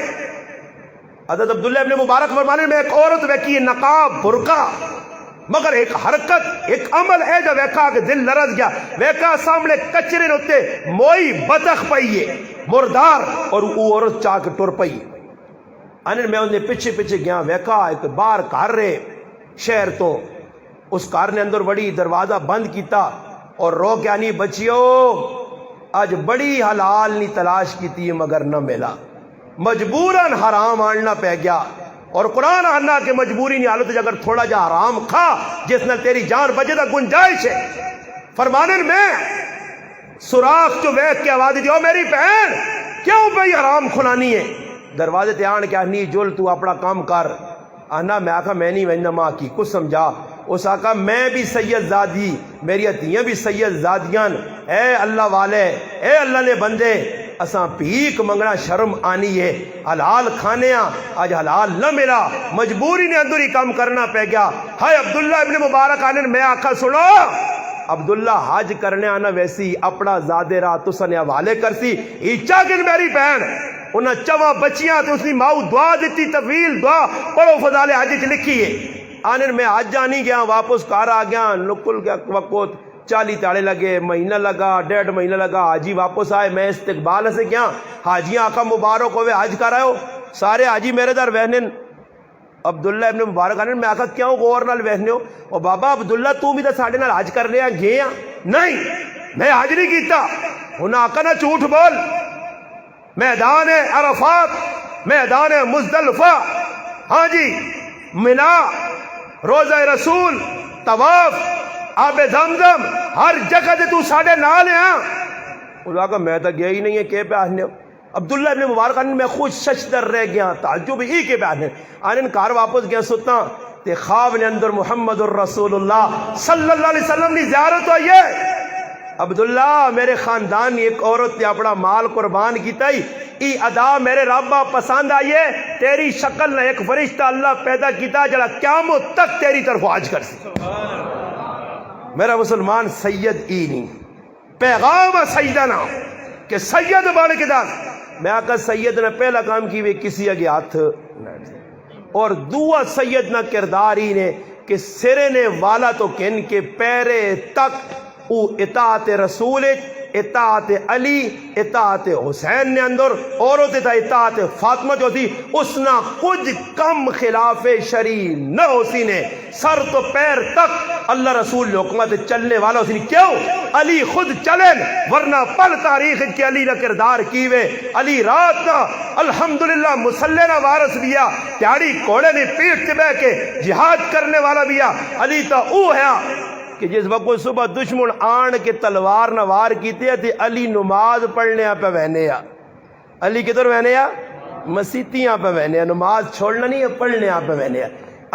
حضرت عبداللہ ابن مبارک فرمانے میں ایک عورت ویکھی نقاب برقع، مگر ایک حرکت ایک عمل ہے جو ویکھا کہ دل لرز گیا، ویکھا سامنے کچرے نوتے موئی بطخ پئیے مردار اور وہ عورت چاہ کے ٹر پئی۔ انہیں میں انہیں پیچھے پیچھے گیا، ویکھا ایک بار کار رہے شہر تو اس کار نے اندر بڑی دروازہ بند کیتا اور رو کے آنی بچیو آج بڑی حلال نہیں تلاش کی تھی مگر نہ ملا، مجبوراً حرام آننا پہ گیا، اور قرآن آنا کہ مجبوری نہیں حالت اگر تھوڑا جا حرام کھا جس نے تیری جان بجے دا گنجائش ہے۔ فرمانے میں سوراخ جو ویکھ کے آواز دی، او میری بہن کیوں بھئی حرام کھلانی ہے؟ دروازے تے آن کے آنی جل تو اپنا کام کر، آنا میں آکھا میں نہیں ویننا ماں کی کچھ سمجھا، اس آقا میں بھی سید زادی میری عطیاں بھی سید زادیاں، اے اللہ والے اے اللہ نے بندے اساں بھیک منگنا شرم آنی ہے، حلال کھانے آج حلال نہ ملا، مجبوری نے اندر ہی کام کرنا پہ گیا۔ ہائے عبداللہ ابن مبارک آنے میں آقا سنو عبداللہ حج کرنے آنا ویسی اپنا زادے راہ تسا نے حوالے کرسی، ایچا گن میری بہن انہاں چواں بچیاں تو اس نے ماؤ دعا دیتی طویل دعا پڑھو فضال حج چ لکھی ہے۔ آنے میں حج آنی گیا واپس کار آ گیا، نکل گیا وقت 40 تاڑے لگے، مہینہ لگا 1.5 مہینہ لگا، حاجی واپس آئے، میں استقبال سے گیا، حاجیاں آقا مبارک ہوئے حج کر آئے ہو، سارے حاجی میرے در وہنن، عبداللہ ابن مبارک آنے میں آقا کیوں غور نال وہنے ہو؟ اور بابا عبداللہ تو بھی تو ساڑھے نال حج کر رہے ہیں گئے ہیں؟ نہیں میں حج نہیں کیتا۔ انہاں آقا نہ جھوٹ بول، میدان عرفات میدان مزدلفہ ہاں جی منا روزہ رسول طواف آب زمزم ہر جگہ تے تو ساڈے نال ہے. انہوں نے کہا میں تو گیا ہی نہیں ہے, کہ پہ آنے عبداللہ ابن مبارک میں خود ششدر رہ گیا, تعجب ہی کے پہ آنے آنے کار واپس گیا ستا تے خواب نے اندر محمد الرسول اللہ صلی اللہ علیہ وسلم نے زیارت ہوئی ہے. عبداللہ میرے خاندان نے ایک عورت نے اپنا مال قربان کیتا ہی, ای ادا میرے ربا پسند آئیے, تیری شکل نہ ایک فرشتہ اللہ پیدا کیتا جڑا قیامت تک تیری طرف آج کر سی. میرا مسلمان سید ای نہیں, پیغام سیدنا کہ سید بن کے دس. میں آقا سید نے پہلا کام کی وہ کسی اگے ہاتھ, اور دعا سید نہ کردار ہی نے کہ سرے نے والا تو کن کے پیرے تک او اطاعت رسول, اطاعت علی, اطاعت حسین نے اندر, اور ہوتے تھا اطاعت فاطمہ جو تھی اس نہ کچھ کم خلاف شریع نہ ہوتی نے, سر تو پیر تک اللہ رسول حکمت چلنے والا ہوتی. کیوں علی خود چلیں, ورنہ پل تاریخ کے علی نہ کردار کیوے. علی رات نہ الحمدللہ مسلح نہ وارث بیا, تیاری کوڑے نے پیٹ سے بہ کے جہاد کرنے والا بیا. علی تو او ہے کہ جس وقت صبح دشمن آن کے تلوار نہ وار کیتے تھے, علی نماز پڑھنے پہ وہنے آ, علی کدھر وہنے آ, مسیتیاں پہ وہنے آ, نماز چھوڑنا نہیں ہے, پڑھنے پہ وہنے آ.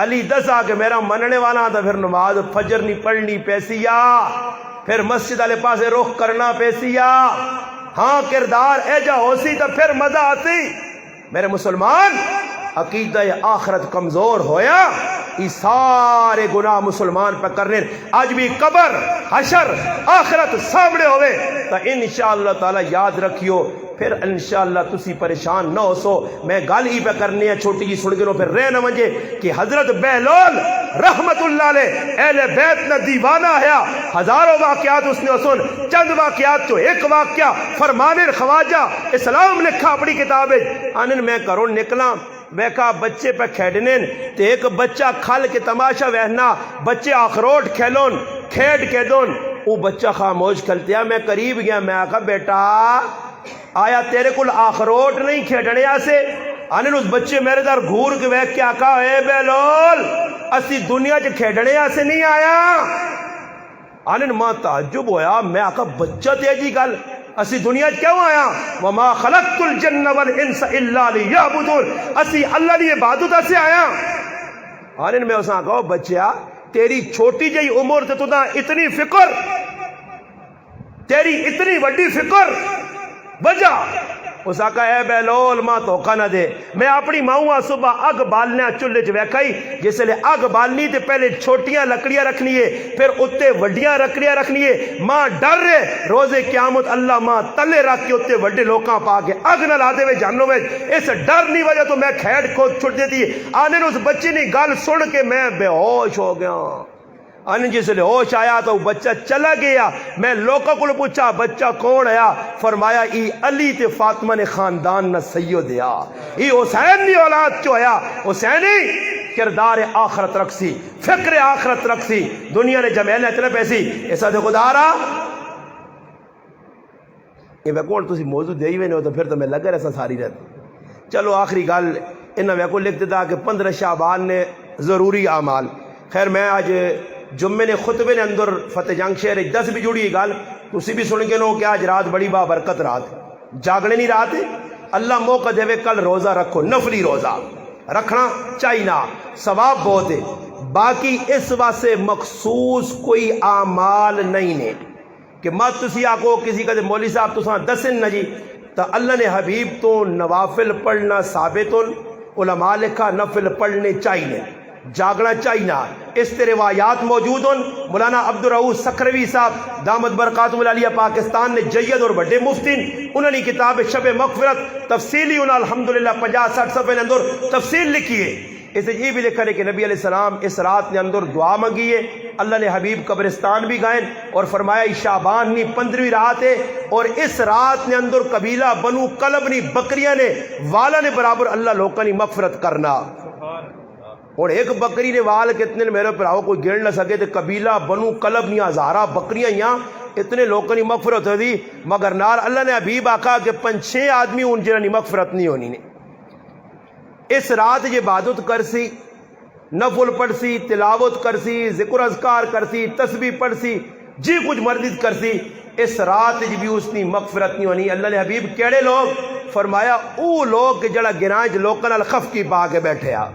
علی دس آ کہ میرا مننے والا تھا, پھر نماز فجر نہیں پڑھنی پیسیا, پھر مسجد والے پاس رخ کرنا پیسیا. ہاں کردار ایجا ہو سی تو پھر مزہ آتی. میرے مسلمان عقیدہ آخرت کمزور ہویا, یہ سارے گناہ مسلمان پہ کرنے. آج بھی قبر حشر آخرت سامنے ہوئے تو انشاءاللہ تعالی یاد رکھیو, پھر انشاءاللہ تسی پریشان نہ ہو سو. میں گل ہی پہ کرنی ہے چھوٹی جی سن گرو, پھر رہ نہ منجے کہ حضرت بہلول رحمت اللہ علیہ اہل بیت نہ دیوانہ ہے, ہزاروں واقعات اس نے سن, چند واقعات تو ایک واقعہ فرمان خواجہ اسلام لکھا اپنی کتاب آنن. میں کروں نکلا بیکا بچے پہ کھیڑنے تے ایک بچہ کھل کے تماشا وہنا, بچے اخروٹ کھیلون کھیڑ کے دون, وہ بچہ خاموش کھلتے ہیں. میں قریب گیا, میں آکھا بیٹا آیا تیرے کل اخروٹ نہیں کھیڑنے آسے؟ آنن اس بچے میرے در گھور کے بیک کے آکھا اے بہلول اسی دنیا چ کھیڑنے آسے نہیں آیا. آنن ماں تعجب ہویا, میں آکھا بچہ تیجی گل اسی دنیا کیوں آیا؟ وما خلقت الجن والانس الا لیعبدون, اسی اللہ کی عبادت سے آیا. آنن میں اساں کہو بچیا تیری چھوٹی جئی عمر تے تدا اتنی فکر, تیری اتنی وڈی فکر وجہ. اس آقا اے بہلول ماں دھوکا نہ دے, میں اپنی ماؤں صبح اگ بالنے چولہے چ ویکھائی, جس لے اگ بالنی تے پہلے چھوٹیاں لکڑیاں رکھنی ہے, پھر اتے وڈیاں لکڑیاں رکھنی ہے. ماں ڈر رہے روزے قیامت اللہ ماں تلے رکھ کے اتے وڈے لوکاں پا کے اگ نہ لا دے وے جہنم وچ. اس ڈر نہیں وجہ تو میں کھیڑ کھود چھٹ دیتی. آنے اس بچے نے گل سن کے میں بے ہوش ہو گیا. ان جس لئے ہوش آیا تو بچہ چلا گیا. میں لوگوں کو پوچھا بچہ کون ہے؟ فرمایا ای علی تے فاطمہ نے خاندان نہ سید دیا, ای حسین دی اولاد چو ہے. حسینی کردار آخرت رکھسی, فکر آخرت رکھسی. دنیا نے جمیل اتنے پیسی ایسا دے خدا رہا یہ میں کون تسی موضوع دے ہی میں نہیں ہو تو پھر تو میں لگا ایسا ساری رہتی. چلو آخری گل انہاں میں کو لکھ دیتا کہ 15 شعبان نے ضروری اعمال. خیر میں آج جمعے نے خطبے نے اندر فتح جنگ شہر 10 بھی جڑی گل تسی بھی سن کے نو کہ آج رات بڑی با برکت رات, جاگنے نہیں رات, اللہ موقع دے وے کل روزہ رکھو, نفلی روزہ رکھنا چاہیے, ثواب بہت ہے. باقی اس واسطے مخصوص کوئی اعمال نہیں نے کہ مت تسی آکو کسی کا مولوی صاحب تساں دسن نہ جی تو اللہ نے حبیب تو نوافل پڑھنا ثابت, علماء لکھا نفل پڑھنے چاہیے, جاگنا چاہیے. اس تے روایات موجود ہیں. مولانا عبدالرؤوف سکھروی صاحب دامت برکاتہم العالیہ پاکستان نے جید اور بڑے مفتی انہوں نے کتاب شب مغفرت تفصیلی انہوں الحمدللہ 50-60 صفحے اندر تفصیل لکھی ہے. اس یہ بھی لکھا ہے کہ نبی علیہ السلام اس رات نے اندر دعا منگی ہے, اللہ نے حبیب قبرستان بھی گائیں اور فرمایا شعبان نی 15ویں رات ہے, اور اس رات نے اندر قبیلہ بنو کلب نی بکریاں نے والا نے برابر اللہ لوکاں نی مغفرت کرنا. اور ایک بکری نے وال کتنے میرے پراؤ کوئی گن نہ سکے تو قبیلہ بنو کلب نیا ہزارہ بکریاں یہاں اتنے لوگوں کی مغفرت ہوئی, مگر نار اللہ نے حبیب آکھا کہ 5-6 آدمی ان جنہاں نی مغفرت نہیں ہونی نے. اس رات یہ عبادت کرسی, نفل پڑھسی, تلاوت کرسی, ذکر اذکار کرسی, تسبیح پڑھسی, جی کچھ مرضی کرسی اس رات بھی اس کی مغفرت نہیں ہونی۔ اللہ نے حبیب کیڑے لوگ فرمایا او لوگ کہ جڑا گراں چ لوکاں نال خفقی پا کے بیٹھے آ،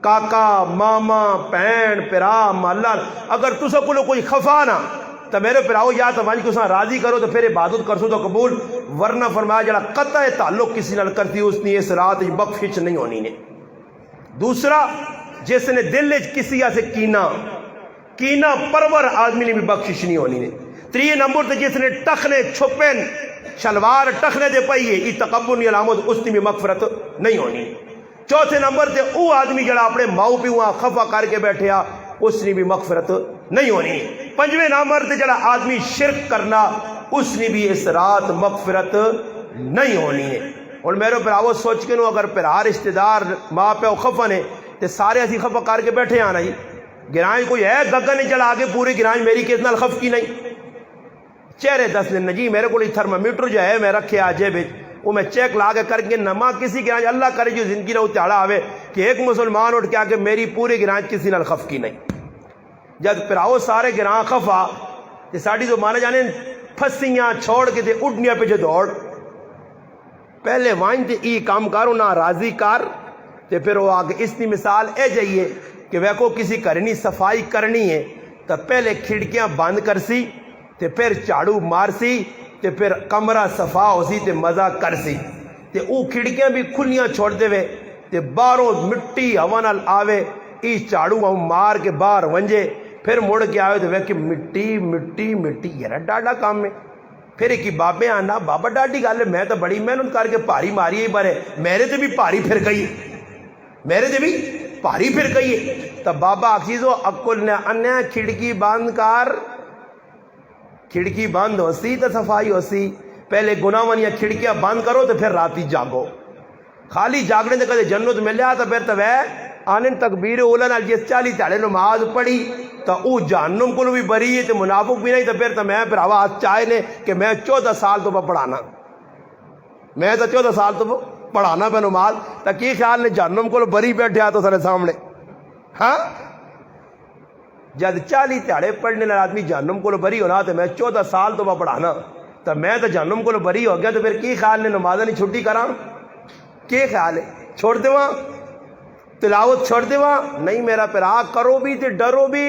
کاکا ماما بھین پرا محلہ، اگر تسا کولو کوئی خفا نہ تو میرے پراؤ یا تو ونج کو راضی کرو تو پھر عبادت کرسو تو قبول، ورنہ فرمایا جڑا قطع تعلق کسی نال کرتی اس نے اس رات بخشش نہیں ہونی نے۔ دوسرا جس نے دل کسی سے کینہ پرور آدمی نے بھی بخشش نہیں ہونی نے۔ 3 نمبر تے جس نے ٹخنے چھپن شلوار ٹخنے دے پئیے ای تکبر نہیں علامت اس نے بھی مغفرت نہیں ہونی۔ 4 نمبر تے او آدمی جڑا اپنے ماؤ پیواں خفا کر کے بیٹھے آ اس نے بھی مغفرت نہیں ہونی۔ 5 نمبر تے جڑا آدمی شرک کرنا اس نے بھی اس رات مغفرت نہیں ہونی ہے۔ اور میرے پراؤ سوچ کے نو اگر پرا رشتہ دار ماں پیو خفا نے تے سارے اسی خفا کر کے بیٹھے آنا ہی گرانج کوئی ہے گگا نہیں چلا آگے پوری گرانج میری کس نال خف کی نہیں۔ چہرے دس دن جی میرے کو تھرمامیٹر جو ہے میں رکھے آ جیب وہ میں چیک لا کے کر کے نما کسی گرانج اللہ کرے جو زندگی نہ اتحاڑا آوے کہ ایک مسلمان اٹھ کے آ کے میری پوری گرانج کسی نال خف کی نہیں۔ جب پراؤ سارے گران خفا تے ساڑی تو مانا جانے پھسیاں چھوڑ کے تے اڈنیاں پیچھے دوڑ پہلے وائن تے ای کام کرو نہ راضی کر تے پھر وہ آگے اس کی مثال اے جائیے کہ ویکو کسی کرنی صفائی کرنی ہے تو پہلے کھڑکیاں بند کرسی تے پھر جھاڑو مارسی تے پھر کمرہ صفا ہوسی تے مزہ کرسی تے او کھڑکیاں بھی کھلیاں چھوڑ دے وے تے باہروں مٹی ہوا نال آوے ای جھاڑو ہم مار کے باہر ونجے پھر مڑ کے آئے تو ویکھے مٹی مٹی مٹی یار ڈاڈا کام میں پھر ایک بابے آنا بابا ڈاڈی گل ہے میں تو بڑی محنت کر کے پاری ماری ہی بارے میرے تے بھی پاری پھر گئی میرے تے بھی پاری پھر گئی تو بابا عزیزو عقل نے انیا کھڑکی بند کر کھڑکی بند ہو سی تو صفائی ہو سی پہلے گناہ ونیا کھڑکیاں بند کرو تو پھر راتی جاگو خالی جاگنے دے کدے جنت ملیا تو پھر تو وہ آنن تکبیر اولا نال جس 40 تاڑے نماز پڑھی تو او جہنم کو بھی بری ہے تو منافق بھی نہیں تو پھر تو میں پھر آواز چاہے نے کہ میں 14 سال تو پڑھانا میں تو 14 سال تو پڑھانا پہ نماز تو کی خیال نے جہنم کو بری بیٹھے تو سارے سامنے ہاں جد 40 تاڑے پڑھنے نال آدمی جہنم کو بری ہونا تو میں 14 سال تو پڑھانا تو میں تو جہنم کو بری ہو گیا تو پھر کی خیال نے نماز نہیں چھٹی کراں کی خیال ہے چھوڑ دے وہاں تلاوت چھوڑ دے وہاں نہیں میرا پھرا کرو بھی تے ڈرو بھی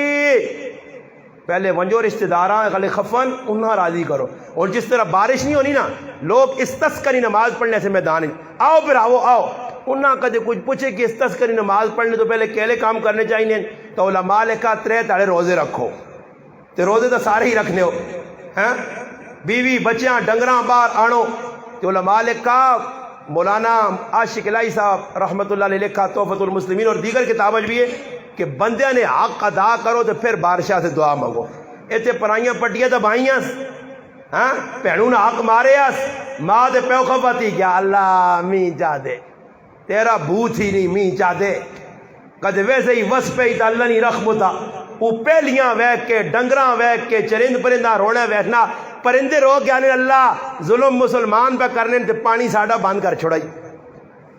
پہلے ونجو رشتہ داراں خلے خفن انہاں راضی کرو اور جس طرح بارش نہیں ہونی نا لوگ استسقائی نماز پڑھنے سے میدان آؤ پھر آؤ انہاں کدے کچھ پوچھے کہ استسقائی نماز پڑھنے تو پہلے کیلے کام کرنے چاہیے تو علماء لکھا 3 تاڑے روزے رکھو تے روزے تو سارے ہی رکھنے ہو ہیں بیوی بچیاں ڈنگراں باہر آنو تے علماء لکھا مولانا عاشق الہی صاحب رحمت اللہ علیہ لکھا تحفۃ المسلمین اور دیگر کتابیں بھی ہے کہ بندے نے حق ادا کرو تو پھر بادشاہ سے دعا مانگو ایتھے پرائیاں پٹیاں دبائیاں ہاں بھینوں نے حق مارے ماں دے پیو خفتی کیا اللہ می چاہ دے تیرا بھوت ہی نہیں می چاہ دے کدے ویسے ہی وس پہ ہی تا اللہ نہیں رحم ہوتا وہ پہلیاں ویک کے ڈنگراں ویک کے چرند پرندہ رونا ویکھنا پرندے رو کے آنے اللہ ظلم مسلمان پہ کرنے تے پانی ساڑا بند کر چھوڑائی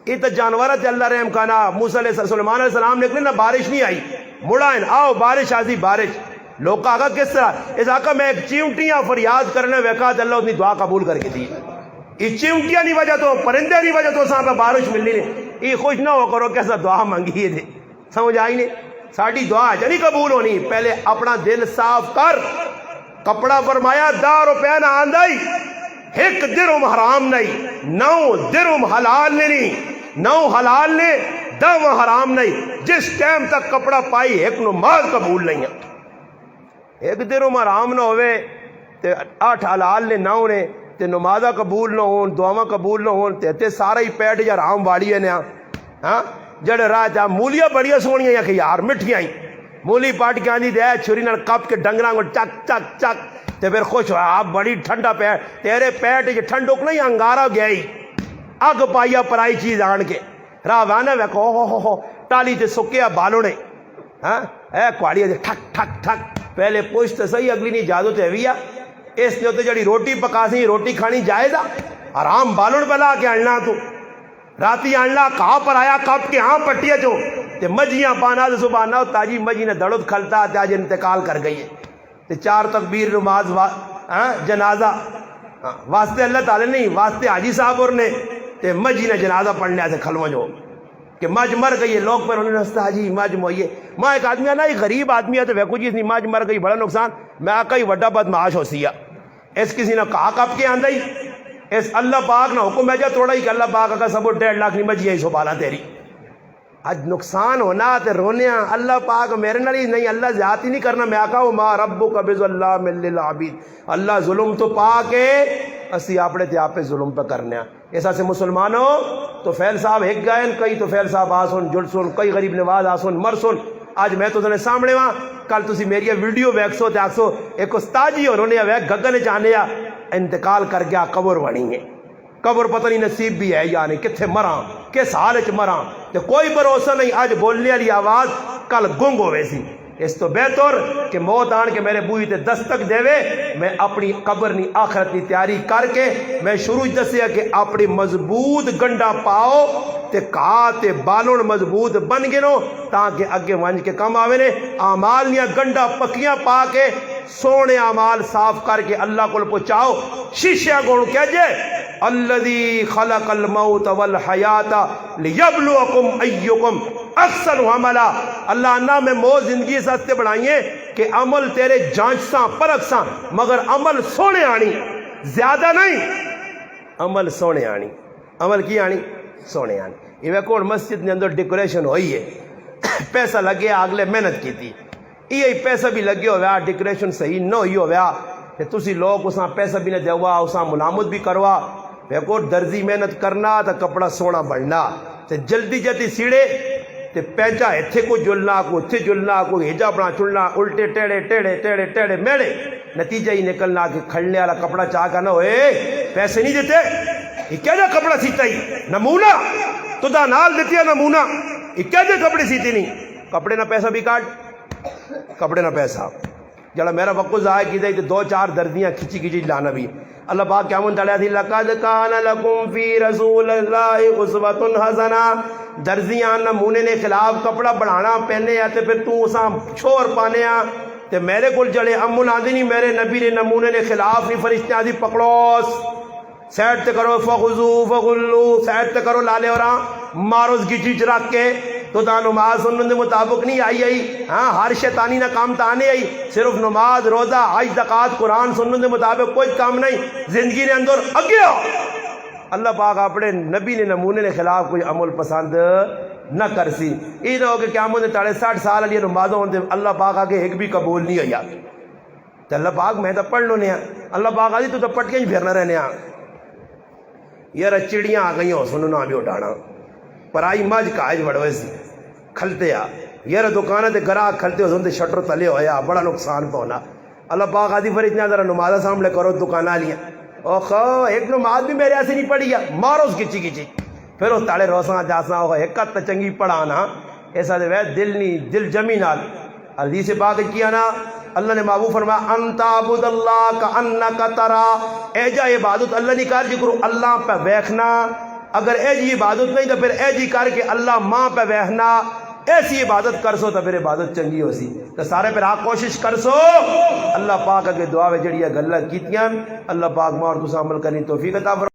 یہ تو جانورت اللہ رحم کانا موسیٰ علیہ سلیمان علیہ السلام نکلے نا بارش نہیں آئی مڑائن آؤ بارش آزی بارش لوگ آگا کس طرح اس آقا میں ایک چیونٹیاں فریاد کرنے ویکات اللہ اپنی دعا قبول کر کے دی یہ چیونٹیاں نہیں وجہ تو پرندے نہیں وجہ تو ساں پہ بارش ملنی نہیں یہ خوش نہ ہو کرو کیسا دعا مانگی ہے سمجھ آئی نہیں ساڑھی دعا نہیں قبول ہونی پہلے اپنا دل صاف کر کپڑا فرمایا 10 روپے نہ آندائی 1 درہم حرام نہیں 9 درہم حلال نہیں 9 حلال نے 10 حرام نہیں جس ٹائم تک کپڑا پائی 1 نماز قبول نہیں ہے 1 درہم حرام نہ ہوئے تے 8 حلال نے 9 نے تے نمازہ قبول نہ ہون دعاواں قبول نہ ہون تے سارا ہی پیٹ یا حرام واڑی ہے نیا ہاں جڑے راہ جا مولیاں بڑیاں سونیاں یا کہ یار مٹھیاں ہی مولی پاٹ کے آندھی دے چھری نال کپ کے ڈنگراں کو چک چک چک تے پھر خوش ہوا آپ بڑی ٹھنڈا پیٹ تیرے پیٹ یہ ٹھنڈک نہیں انگارا گیا ہی اگ پائیا پرائی چیز آن کے راہ وانا ویکو ہو ٹالی تے سکیا بالوں نے ہاں اے کوڑی دے ٹھک ٹھک ٹھک پہلے پوچھ تے صحیح اگلی نہیں اجازت ہے ویا اس نے تے جڑی روٹی پکا سی روٹی کھانی جائز آرام بالوں پلا کے آنا تو راتی آنلا کہاں پر آیا کپ کے ہاں پٹیا جو تے مجھیاں پانا دے صبح نہ تاجی مجھی نے دڑت کھلتا تے آج انتقال کر گئی ہے تے 4 تکبیر نماز جنازہ واسطے اللہ تعالی نہیں واسطے حاجی صاحب اور نے تے مجھی نے جنازہ پڑھنے سے کھلو جو کہ مجھ مر گئی ہے لوگ پر انہوں نے رستہ حاجی مجھ موئیے ماں ایک آدمی ہے نا ایک غریب آدمی ہے تو وہ کچھ نہیں مجھ مر گئی بڑا نقصان میں آقا ہی وڈا بدمعاش ہو سیا اس کسی نے کہا کب کے آندہ ہی اس اللہ پاک نہ حکم ہے جا توڑا ہی کہ اللہ پاک کا سب 1.5 لاکھ نہیں مجھی ہے سو بالا تیری آج نقصان ہونا تے رونے اللہ پاک میرے نالی نہیں اللہ زیادتی نہیں کرنا میں آقا ہوں ما ربک بظلام للعبید اللہ ظلم تو پاک ہے اسی اپنے تے آپ پہ ظلم پہ کرنے ایسا سے مسلمانوں تو فیل صاحب ایک گائن کئی تو فیل صاحب آسن جڑ سن کئی غریب نواز آسن مر سن آج میں تو تنے سامنے وہاں کل تسی میری ویڈیو ویکسو تے آکسو ایک استاد جی انہوں نے ویک گگن چاہنے انتقال کر گیا قبر بنی ہے قبر پتہ نہیں نصیب بھی ہے یا نہیں کتھے مراں کس حال وچ مراں تے کوئی بھروسہ نہیں آج بولنے والی آواز کل گنگ ہوئے سی اس تو بہتر کہ موت آن کے میرے بوئی تے دستک دے وے میں اپنی قبر نی آخرت نی تیاری کر کے میں شروع دسیا کہ اپنی مضبوط گنڈا پاؤ تے کہا تے بالون مضبوط بن گئے نو تاکہ اگے ونج کے کم آوے نے اعمال نیا گنڈا پکیاں پا کے سونے اعمال صاف کر کے اللہ کو پہنچاؤ شیشہ گون کہجے الذی خلق الموت والحیات لیبلوکم ایکم احسن عملا اللہ نہ میں موت زندگی سستے بڑھائیے کہ عمل تیرے جانچ ساں پرکھ ساں مگر عمل سونے آنی زیادہ نہیں عمل سونے آنی عمل کی آنی سونے آنی یہ کون مسجد نے اندر ڈیکوریشن ہوئی ہے پیسہ لگے اگلے محنت کی تھی یہ پیسہ بھی لگے ہوا ڈیکوریشن صحیح نہ ہوئی ہوا کہ تسی لوگ اساں پیسہ بھی نہ دیوا اساں ملامت بھی کروا کو درزی محنت کرنا تا کپڑا سونا بڑھنا تے جلدی جلدی سیڑے تے پینچا اتھے کو جلنا کو اتھے جلنا کو ہجا بنا چلنا الٹے ٹیڑے ٹیڑے ٹیڑے ٹیڑے میڑے نتیجہ ہی نکلنا کہ کھڑنے والا کپڑا چاہ کا نہ ہوئے پیسے نہیں دیتے یہ کیا جا کپڑا سیتا ہی نمونہ تو دا نال دیتی ہے نمونہ یہ کیا جا کپڑے سیتی نہیں کپڑے نہ پیسہ بھی کاٹ کپڑے نہ پیسہ جڑا میرا وقت ضائع کی دے 2-4 دردیاں کھچی کھچی لانا بھی اللہ پاک کیا منتڑیا تھی لقد کان لکم فی رسول اللہ اسوۃ حسنہ درزیاں نمونے نے خلاف کپڑا بڑھانا پہنے یا تے پھر تو اساں چھوڑ پانے آ تے میرے کل جڑے امن آدھی نہیں میرے نبی نے نمونے نے خلاف نہیں فرشتے آدھی پکڑوس سیٹ تے کرو فخذو فغلو سیٹ تے کرو لالے اور ماروز کی چیز رکھ کے تو دا نماز سنن دے مطابق نہیں آئی ہاں ہر شیطانی نہ کام تانے آئی صرف نماز روزہ حج زکات قرآن سنن دے مطابق کوئی کام نہیں زندگی نے اندر اگے آؤ اللہ پاک اپنے نبی نے نمونے نے خلاف کوئی عمل پسند نہ کر سی یہ نہ ہو کہ قیامت نے 60 سال علی نمازوں ہوندے اللہ پاک آگے ایک بھی قبول نہیں آیا تو اللہ پاک میں تو پڑھ لو نیا اللہ پاک آدھی تو پٹ کے ہی پھرنا رہنے یار چڑیاں آ گئی ہو سننا بھی اٹھانا پرائی مجھ کاج بڑوے سی کھلتے آ یار دکانہ تے گراہ کھلتے ہو سنتے شٹر تلے ہویا بڑا نقصان پہنا اللہ پاک آدھی پر اتنا ذرا نمازہ سامنے کرو دکانہ لیا اوہ ایک نماز بھی میرے ایسے نہیں پڑھی ماروز کچی کچی پھر وہ تاڑے روساں جاساں ہوگا ایک تا چنگی پڑھانا ایسا دے وے دل نہیں دل جمی نال حدیث پاک کیا نا اللہ نے محبوب فرمایا انتا عبد اللہ کا انکا ترا اے جا عبادت اللہ نہیں کر جی کرو اللہ پہ ویکھنا اگر اے جی عبادت نہیں تو پھر اے جی کر کے اللہ ماں پہ ویکھنا ایسی عبادت کر سو تو پھر عبادت چنگی ہو سی تو سارے پھر آپ کوشش کر سو اللہ پاک اگے دعا وے جڑی گلاں کیتیاں اللہ پاک ماں اور تساں عمل کرنی توفیق عطا فرمائے